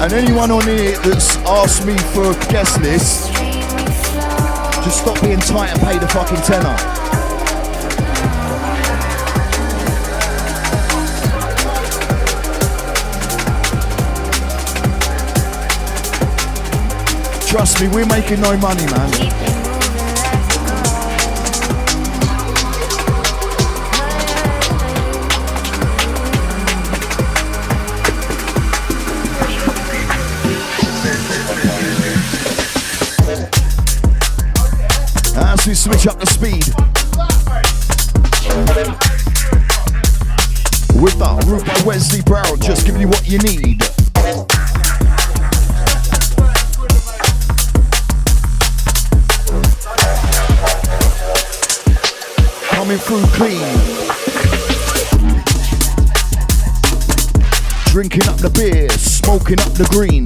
And anyone on it that's asked me for a guest list, just stop being tight and pay the fucking tenner. Trust me, we're making no money, man. As we switch up the speed with that Root by Wesley Brown, just giving you what you need. coming through clean. Drinking up the beer, smoking up the green.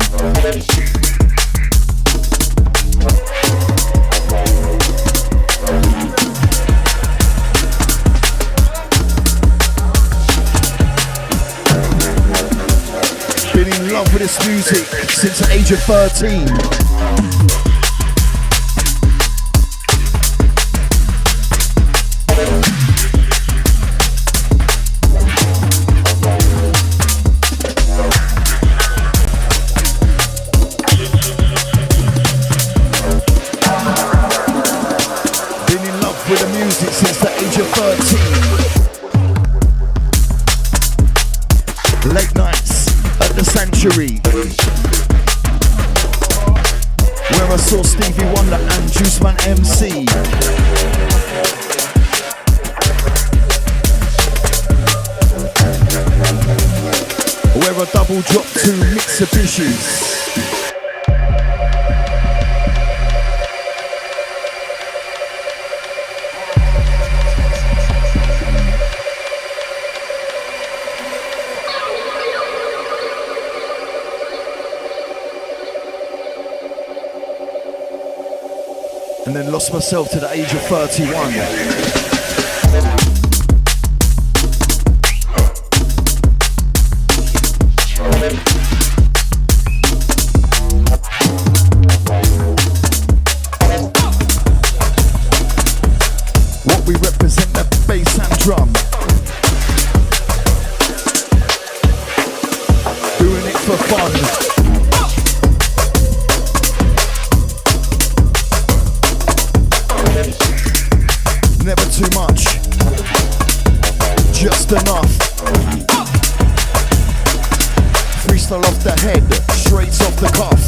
Been in love with this music since the age of 13. Since the age of 13. Late nights at the Sanctuary, where I saw Stevie Wonder and Juiceman MC. Where I double dropped 2 Mitsubishis. And then lost myself to the age of 31. What we represent, the bass and drum. Doing it for fun. Never too much, just enough. Freestyle off the head, straight off the cuff.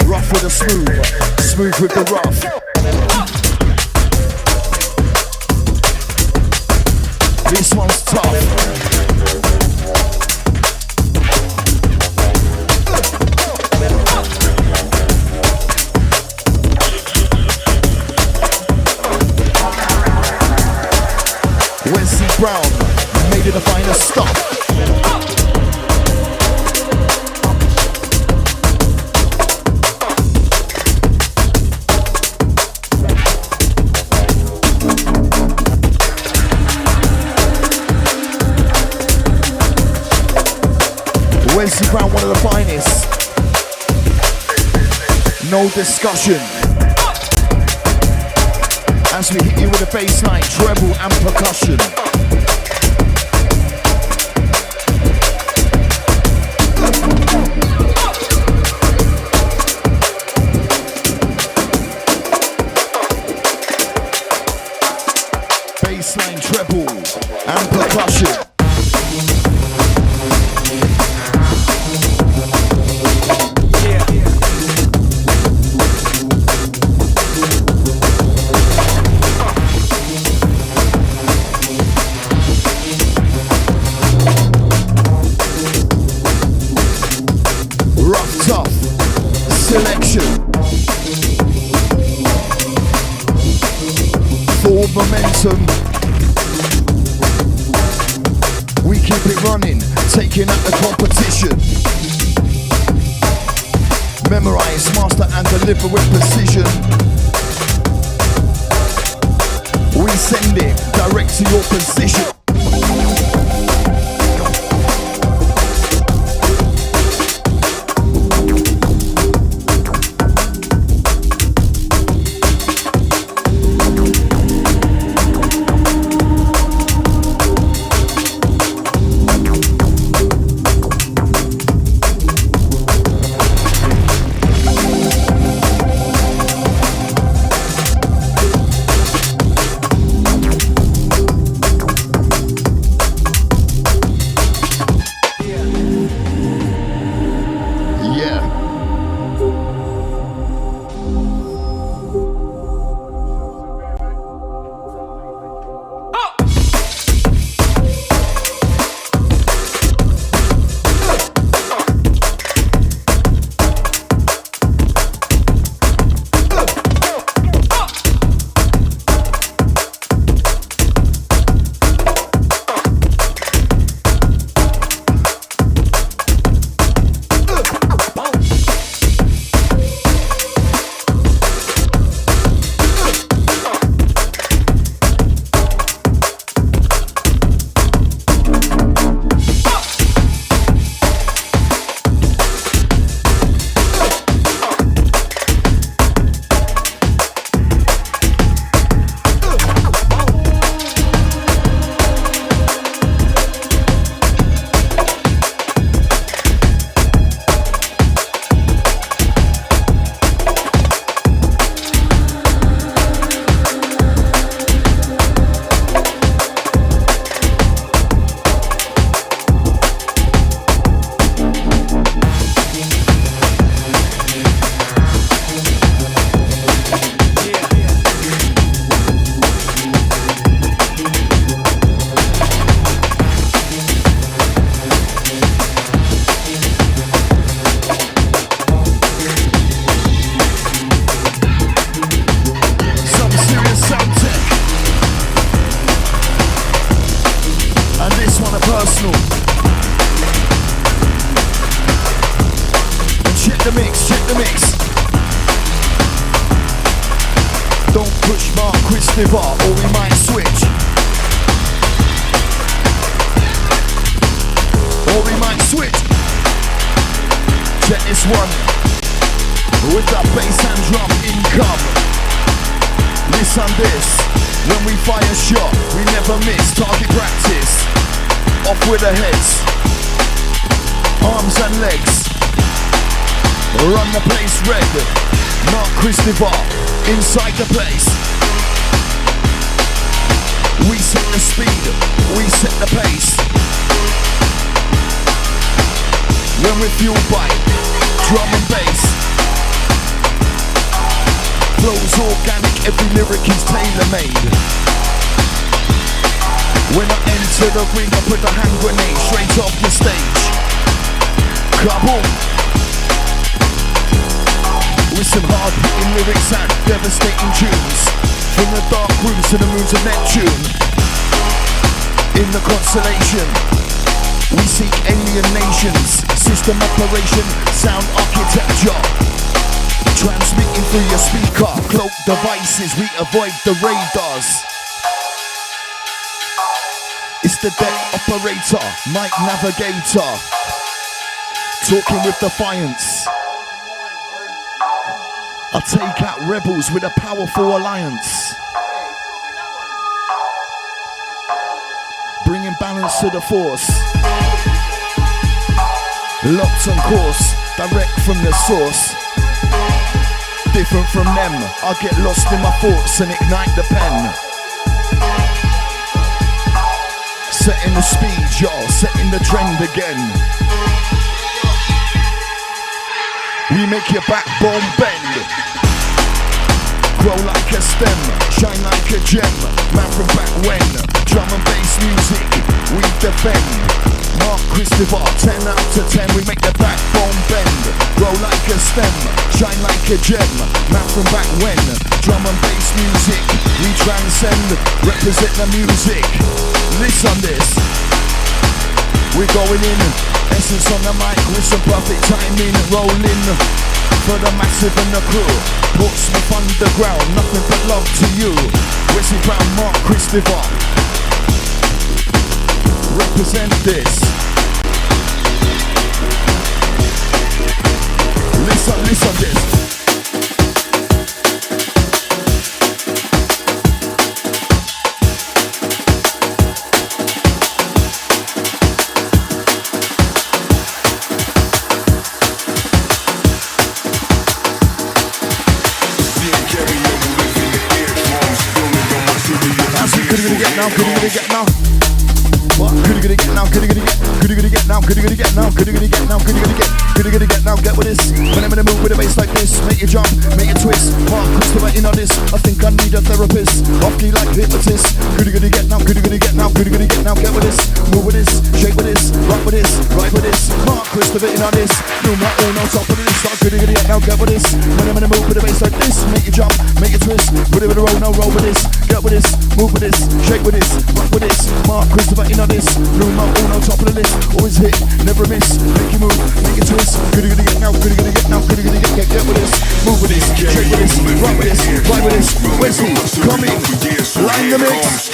Rough with the smooth, smooth with the rough. This one's tough. Wesley Brown made it a final stop. Wesley Brown, one of the finest. No discussion. As we hit you with a bass line, treble and percussion. Bass line, treble and percussion. Full momentum. We keep it running, taking out the competition. Memorize, master and deliver with precision. We send it direct to your position. Push Mark Christopher, or we might switch. Or we might switch. Check this one. With that bass and drum income. Listen this. When we fire shot, we never miss. Target practice. Off with the heads. Arms and legs. Run the place red. Mark Christopher. Inside the place. We set the speed. We set the pace. When we're fueled by drum and bass. Flows organic, every lyric is tailor-made. When I enter the ring, I put the hand grenade straight off the stage. Kaboom! With some hard-hitting lyrics and devastating tunes. From the dark rooms to the moons of Neptune. In the constellation, we seek alien nations. System operation, sound architecture. Transmitting through your speaker, cloak devices, we avoid the radars. It's the deck operator, mic navigator. Talking with defiance. I take out rebels with a powerful alliance. Bringing balance to the force. Locked on course, direct from the source. Different from them, I get lost in my thoughts and ignite the pen. Setting the speed, y'all, setting the trend again. We make your backbone bend. Grow like a stem, shine like a gem. Man from back when, drum and bass music, we defend. Mark Christopher, 10 out of 10, we make the backbone bend. Grow like a stem, shine like a gem. Man from back when, drum and bass music, we transcend. Represent the music, listen this. We're going in, essence on the mic with some perfect timing. Rolling for the massive and the crew. Portsmouth underground, nothing but love to you. Wesley Brown, Mark Christopher. Represent this. Listen this. Could you get now? Could you get now? What? Could you get now? Could you get now? Could you get now? Could you get now? Could you get now? Get with this. When I'm in a mood with a bass like this, make you jump, make you twist. Mark Christopher in on this. I think I need a therapist. Off key like hypnotist. Could you get now? Could you get now? Could you get now? Get with this. Move with this. Shake with this. Rock with this. Ride with this. Mark Christopher in on this. Do my own on top of this. Could you get now? Get with this. When I'm in a mood with a bass like this, make you jump, make you twist. With it with a roll, no roll with this. Get with this. Move with this. Shake with this. Rock with this. Mark Christopher in on this. Do my own on top of the list. Always hit, never miss. Make you move, make you twist. Could you get now? Could you get now? Could you get with this? Move with this. Shake with this. Rock with this. Ride with this. Wesley, come in. Line the mix.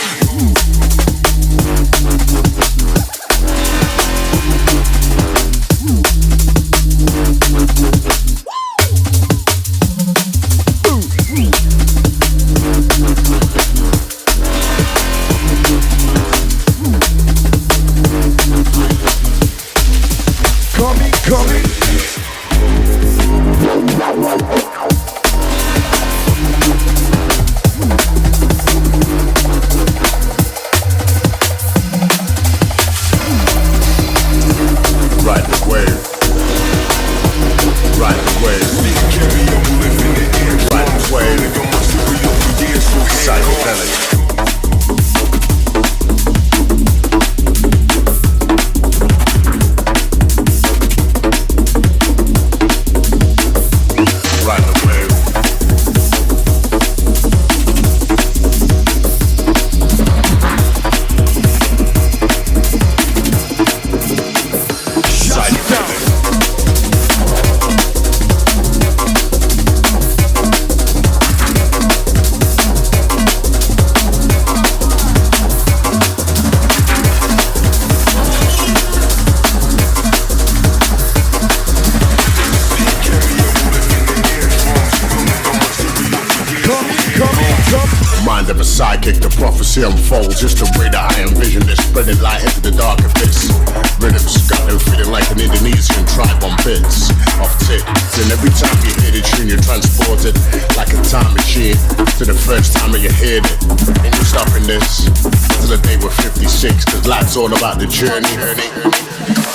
mind of a psychic, the prophecy unfolds. Just the way that I envision this, spreading light into the dark abyss. Rhythms got them feeling like an Indonesian tribe on bits, off tips. And every time you hear the tune, you're transported like a time machine to the first time that you heard it. Ain't you stopping this till the day we're 56, cause life's all about the journey.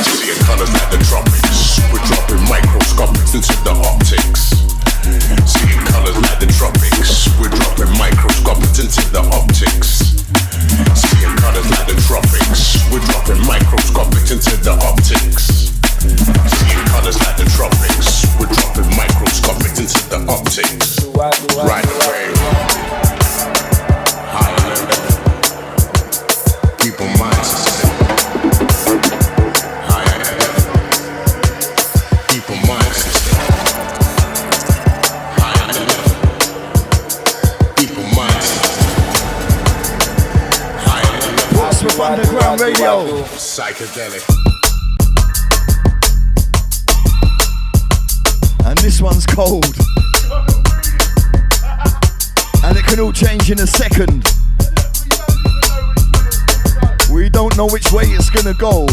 Seeing colors like the tropics, we're dropping microscopics into the optics. Seeing colors like the tropics, we're dropping microscopics into the optics. Seeing colors like the tropics, we're dropping microscopics into the optics. Seeing colors like the tropics, we're dropping microscopics into the optics. Right away. Higher level. People mind system. Higher level. People mind system. Higher level. People mind system. Higher level. Portsmouth Underground Radio. Psychedelic. And this one's cold. And it can all change in a second. We don't know which way it's gonna go.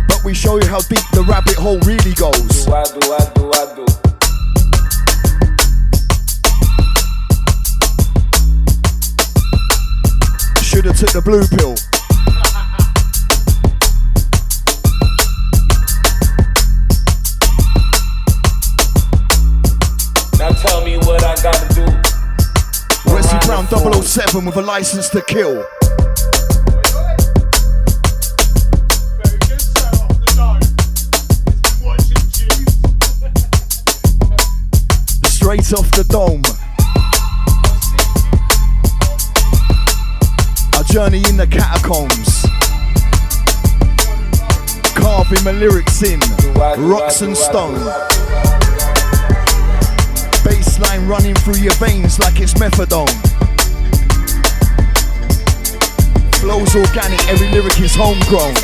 But we show you how deep the rabbit hole really goes. Shoulda took the blue pill. Now tell me what I gotta do. Wesley Brown 007 with a license to kill. Straight off the dome. A journey in the catacombs. Carving my lyrics in rocks and stone. Bassline running through your veins like it's methadone. Flow's organic, every lyric is homegrown.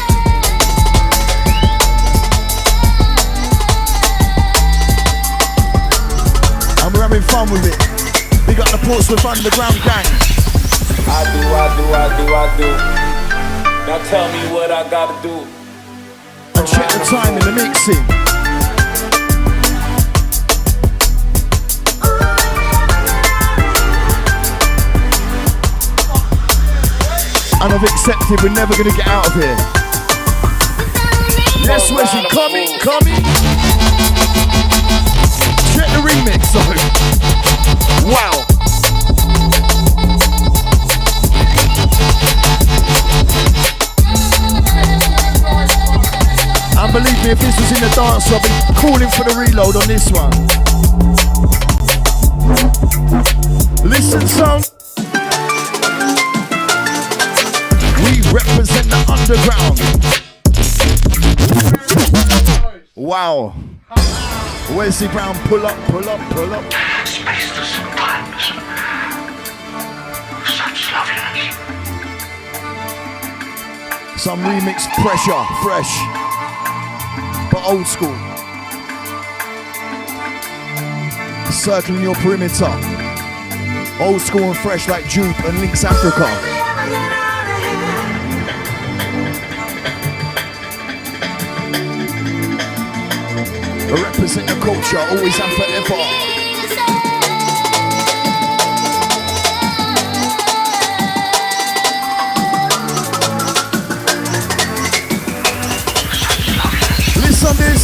And we're having fun with it. Big up the Portsmouth Underground gang. I do. Now tell me what I gotta do. And check the time in the mixing. And I've accepted we're never gonna get out of here. Yes, Wesley, come in. Check the remix though. Wow. And believe me, if this was in the dance, I'd be calling for the reload on this one. Listen, son. We represent the underground. Wow. Wesley Brown, pull up. Space to sometimes such loveliness. Some remix pressure, fresh, but old school. Circling your perimeter. Old school and fresh like Jupe and Lynx Africa. Represent the culture, always and forever. Listen this.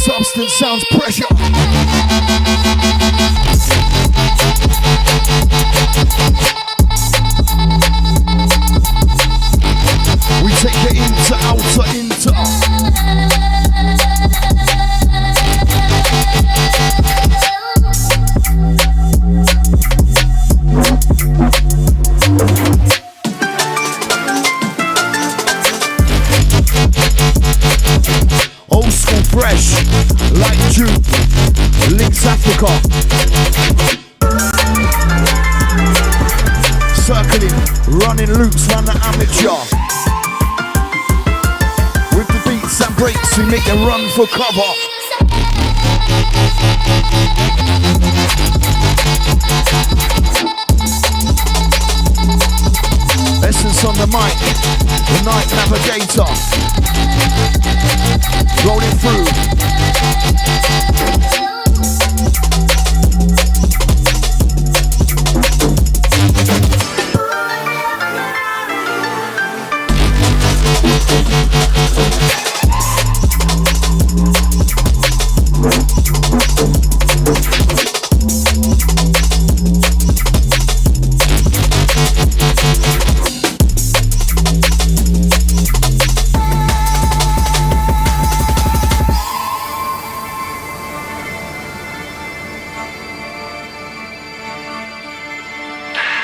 Substance sounds pressure. We take it into outer. Old school June, Links Africa. Circling, running loops round the amateur. With the beats and breaks, we make them run for cover. Essence on the mic, the night navigator. Rolling through.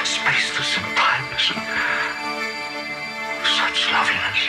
Spaceless and timeless and such loveliness.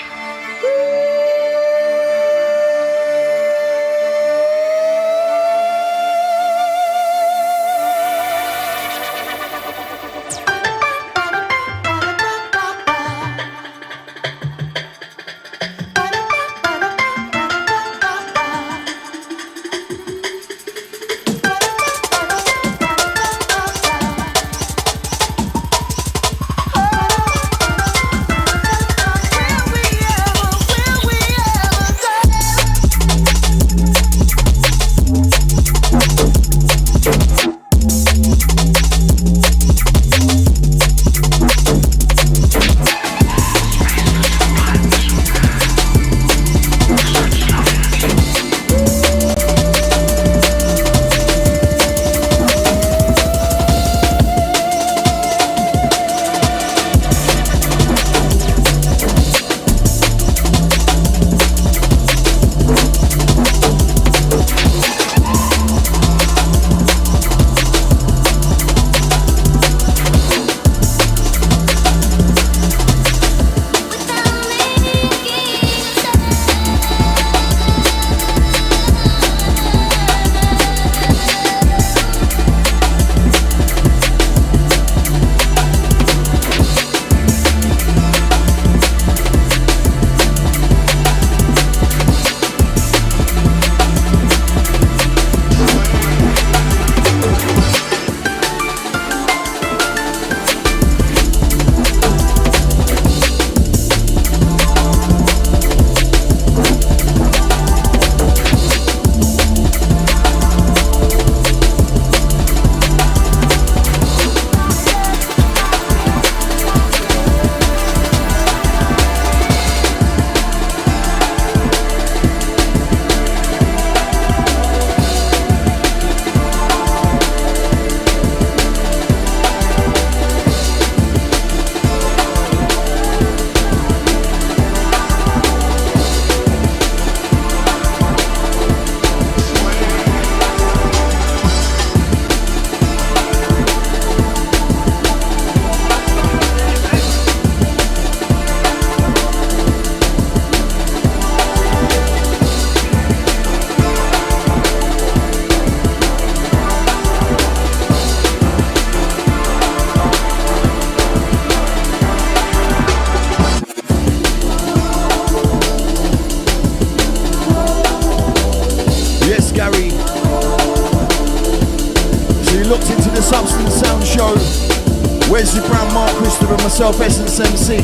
Wesley Brown, Mark Christopher, and myself, Essence MC.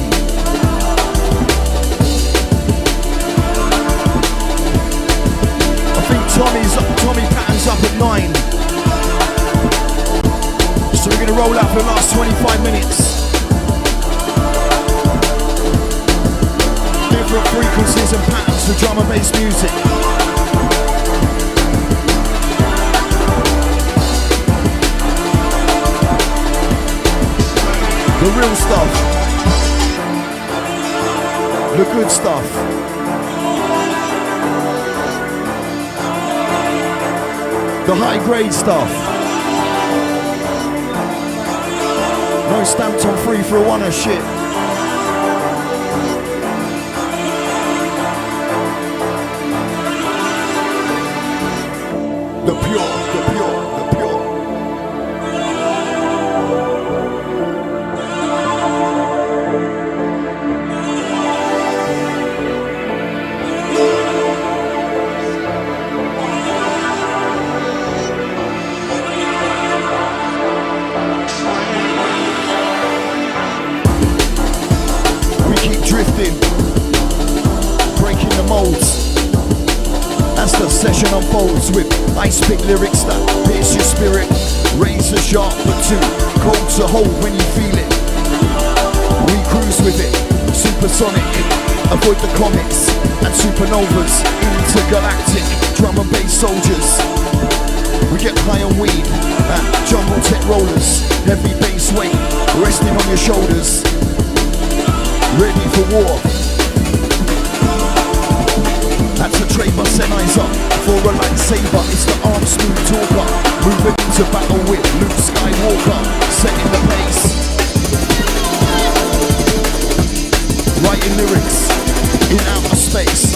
I think Tommy Patton's up at 9. So we're going to roll out for the last 25 minutes. Different frequencies and patterns for drum and bass music. The real stuff, the good stuff. The high grade stuff. No stamped on 3 for a 1 shit. session unfolds with ice pick lyrics that pierce your spirit. Razor sharp but too cold to hold when you feel it. We cruise with it, supersonic. Avoid the comets and supernovas. Intergalactic drum and bass soldiers. We get high on weed and jumbo tech rollers. Heavy bass weight resting on your shoulders. Ready for war. Had to trade my Sennheiser for a lightsaber. It's the arm smooth talker, moving into battle with Luke Skywalker, setting the pace. Writing lyrics in outer space.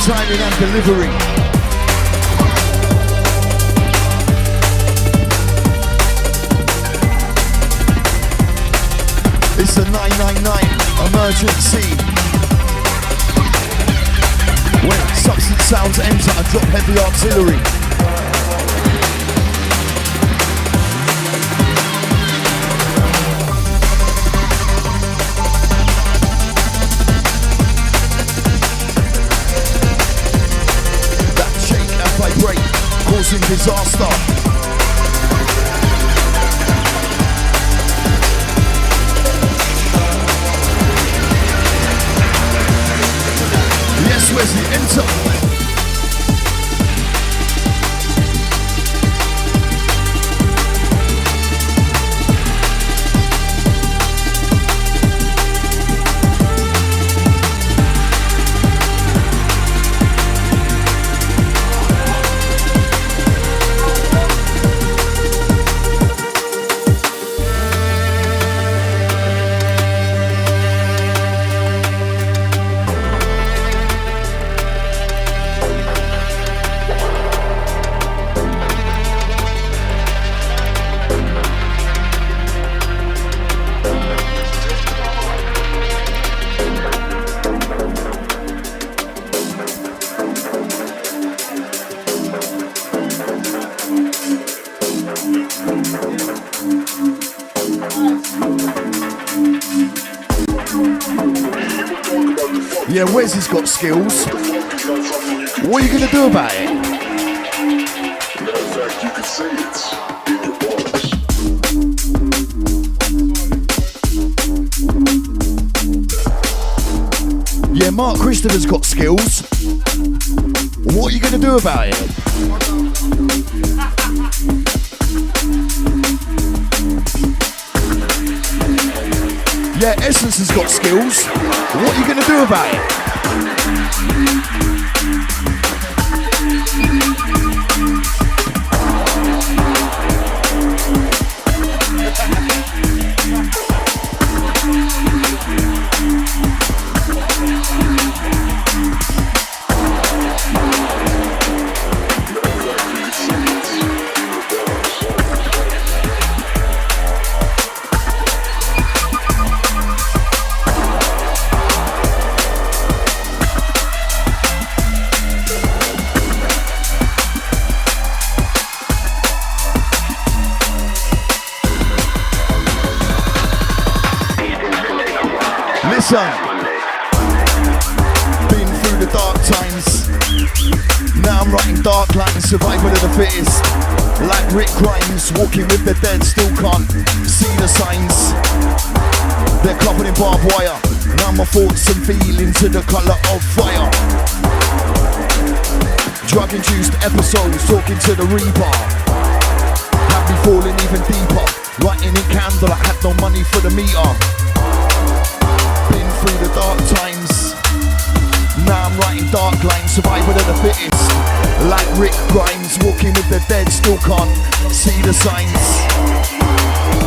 Timing and delivery. It's a 999 emergency. When substance sounds enter, I drop heavy artillery. Causing disaster. Yes, Wesley, enter. Yeah, Wes has got skills. What are you going to do about it? Matter of fact, you could say it's in your bones. Mark Christopher's got skills. What are you going to do about it? Yeah, Essence has got skills. What are you going to do about it? Been through the dark times. Now I'm writing dark lines, survival of the fittest. Like Rick Grimes, walking with the dead, still can't see the signs. They're covered in barbed wire. Now my thoughts and feelings are the colour of fire. Drug-induced episodes, talking to the reaper. Had me falling even deeper. Writing in candle, I had no money for the meter. Been through the dark times. Now I'm writing dark lines, survival of the fittest. Like Rick Grimes, walking with the dead, still can't see the signs.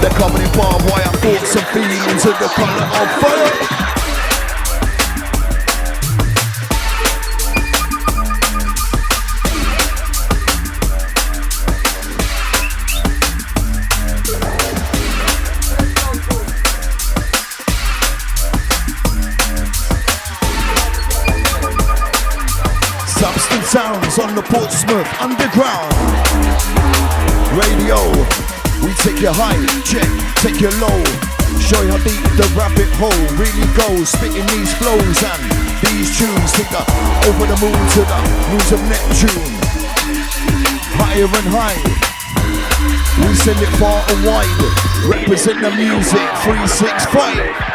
They're covered in barbed wire, thoughts and feelings of the colour of fire. Sounds on the Portsmouth Underground Radio. We take you high, check, take you low. Show you how deep the rabbit hole really goes. Spitting these flows and these tunes. Take the over the moon to the moons of Neptune. Higher and high. We send it far and wide. Represent the music 365.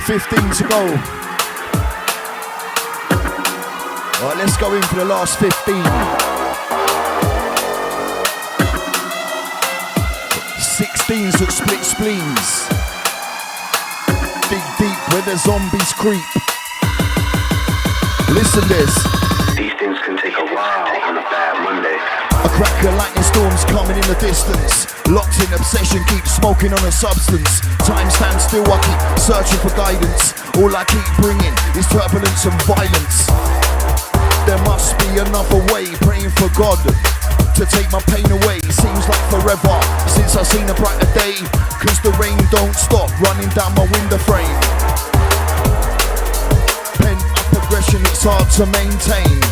15 to go. Alright, let's go in for the last 15. 16s look split spleens. Dig deep where the zombies creep. Listen this. These things can take a while on a bad Monday. A crack of lightning storms coming in the distance. Locked in obsession, keep smoking on a substance. Time stands still, I keep searching for guidance. All I keep bringing is turbulence and violence. There must be another way, praying for God to take my pain away. Seems like forever since I seen a brighter day. Cause the rain don't stop running down my window frame. Pent up aggression, it's hard to maintain.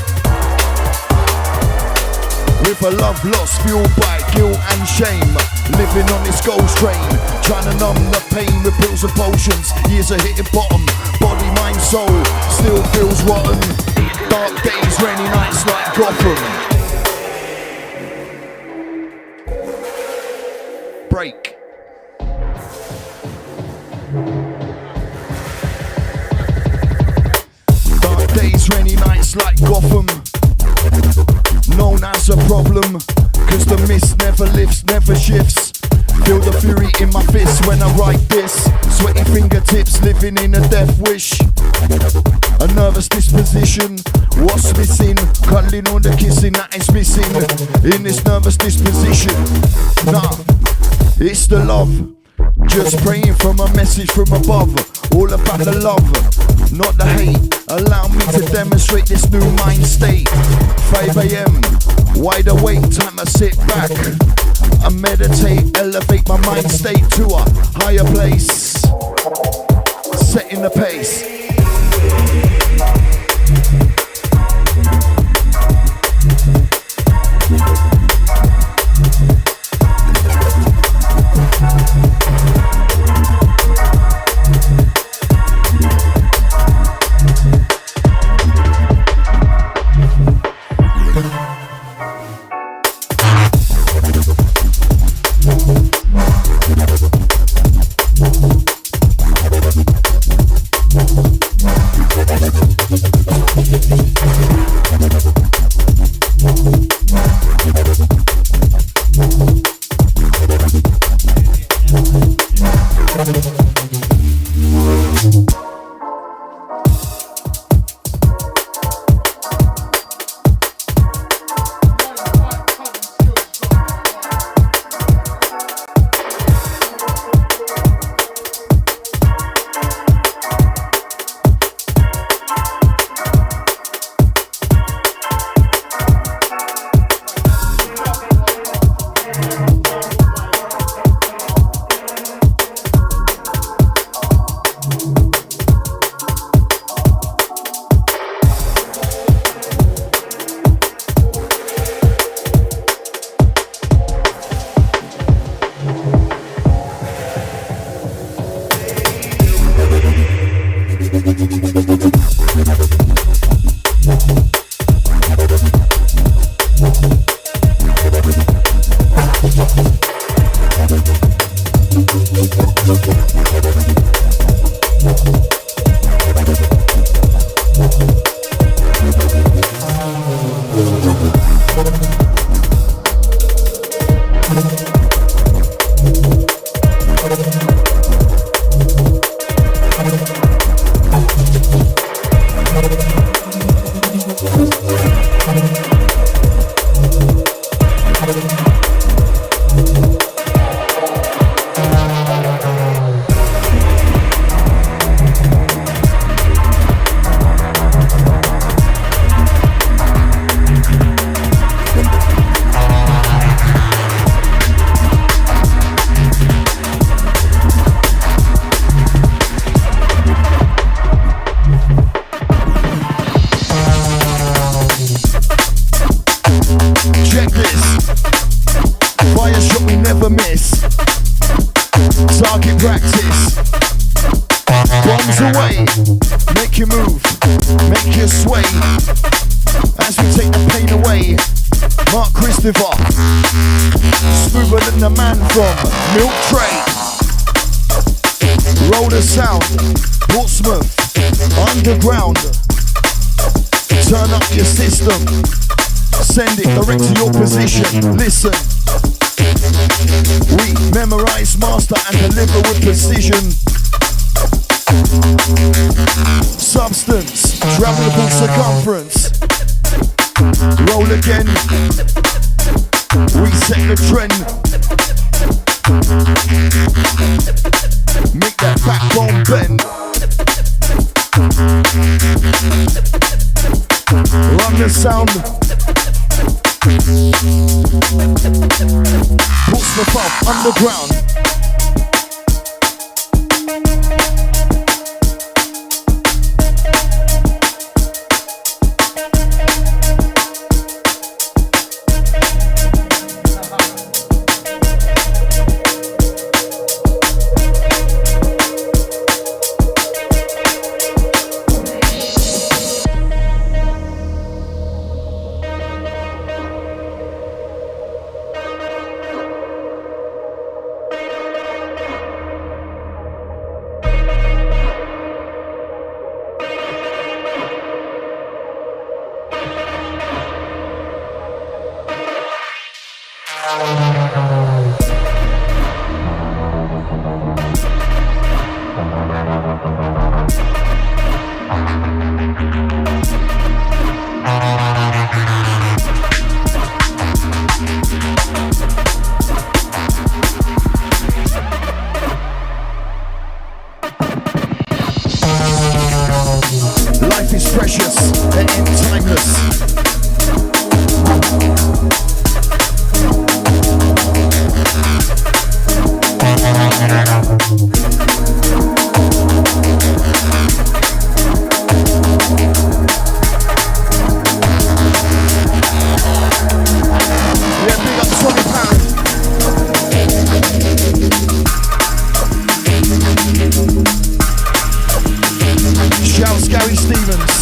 With a love lost, fueled by guilt and shame. Living on this ghost train, trying to numb the pain with pills and potions. Years are hitting bottom, body, mind, soul still feels rotten. Dark days, rainy nights like Gotham. Break. Dark days, rainy nights like Gotham. Known as a problem, cause the mist never lifts, never shifts. Feel the fury in my fists when I write this. Sweaty fingertips, living in a death wish. A nervous disposition, what's missing? Cuddling on the kissing that is missing. In this nervous disposition, nah, it's the love. Just praying from a message from above. All about the love, not the hate. Allow me to demonstrate this new mind state. 5 AM, wide awake, time to sit back and meditate, elevate my mind state to a higher place. Setting the pace. As we take the pain away, Mark Christopher, smoother than the man from Milk Tray. Roller Sound, Portsmouth, underground. Turn up your system, send it direct to your position. Listen, we memorize, master and deliver with precision. Substance, travelable circumference. Roll again, we set the trend. Make that backbone bend. Run the sound. Portsmouth up, underground. Life is precious and timeless. Yeah, big up £20. Shouts Gary Stevens.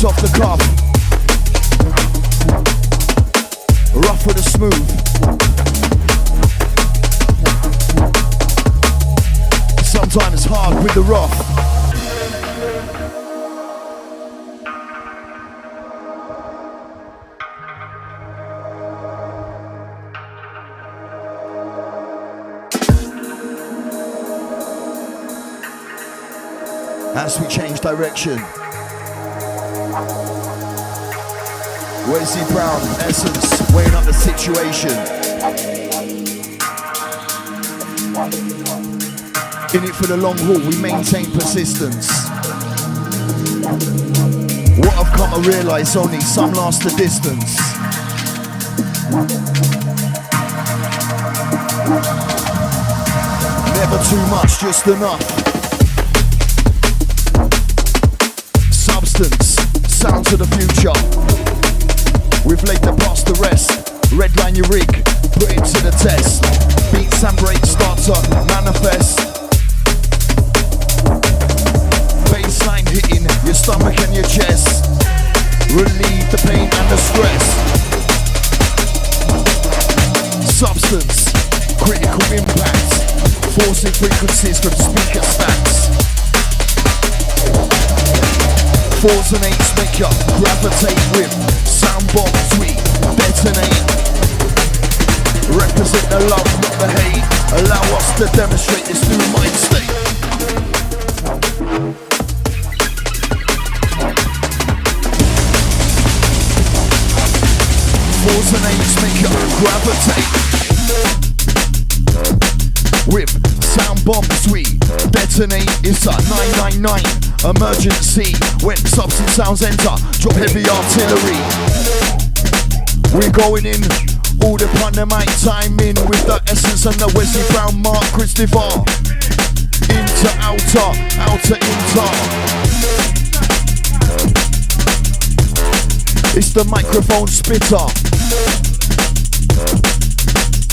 Off the cuff, rough with a smooth. Sometimes hard with the rough. as we change direction. Wesley Brown, Essence, weighing up the situation. In it for the long haul, we maintain persistence. What I've come to realise, only some last the distance. Never too much, just enough. Substance, sounds of the future. We've laid the past to rest. Redline your rig, put it to the test. Beats and breaks start to manifest. Baseline hitting your stomach and your chest. Relieve the pain and the stress. Substance, critical impact. Forcing frequencies from speaker stacks. 4s and 8s make you gravitate with sound bombs we detonate. Represent the love, not the hate. Allow us to demonstrate this new mind state. 4s and 8s make you gravitate with sound bombs we detonate. It's a 999 emergency. When substance sounds enter, drop heavy artillery. We're going in, all the pandemic time in with the essence and the Wesley Brown Mark Christopher. Inter, outer, outer, inter. It's the microphone spitter.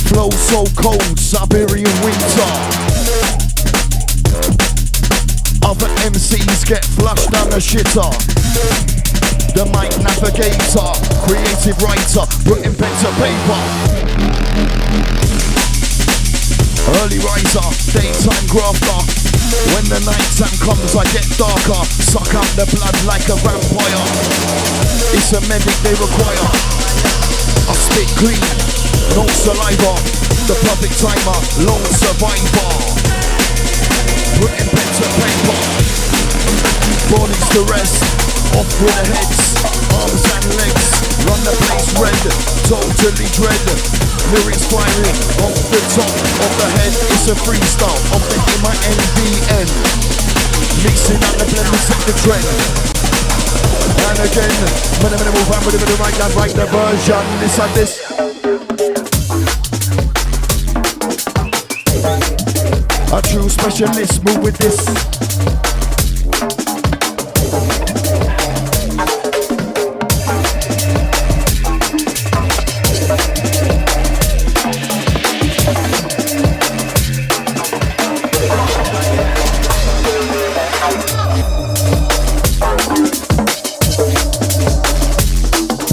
Flow so cold, Siberian winter. Other MCs get flushed down the shitter. The mic navigator, creative writer, putting pen to paper. Early riser, daytime grafter. When the night time comes I get darker. Suck up the blood like a vampire. It's a medic they require. I spit clean, no saliva. The perfect timer, lone survivor. Putting pen to paper. Bodies to rest, off with the heads, arms and legs. Run the place red, totally dread. Lyrics firing off the top of the head. It's a freestyle of the MINVN. Mixing up the blend, we set the trend. And again, minimal fan, but the right hand, right the version. This and this. A true specialist, move with this.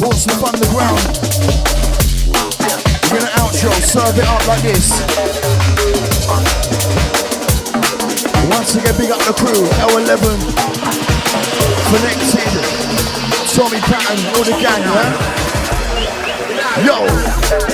Portsmouth underground. We're gonna outro, serve it up like this. Once again, big up the crew, L11, Connected, Tommy Patton, all the gang, yeah? Yo!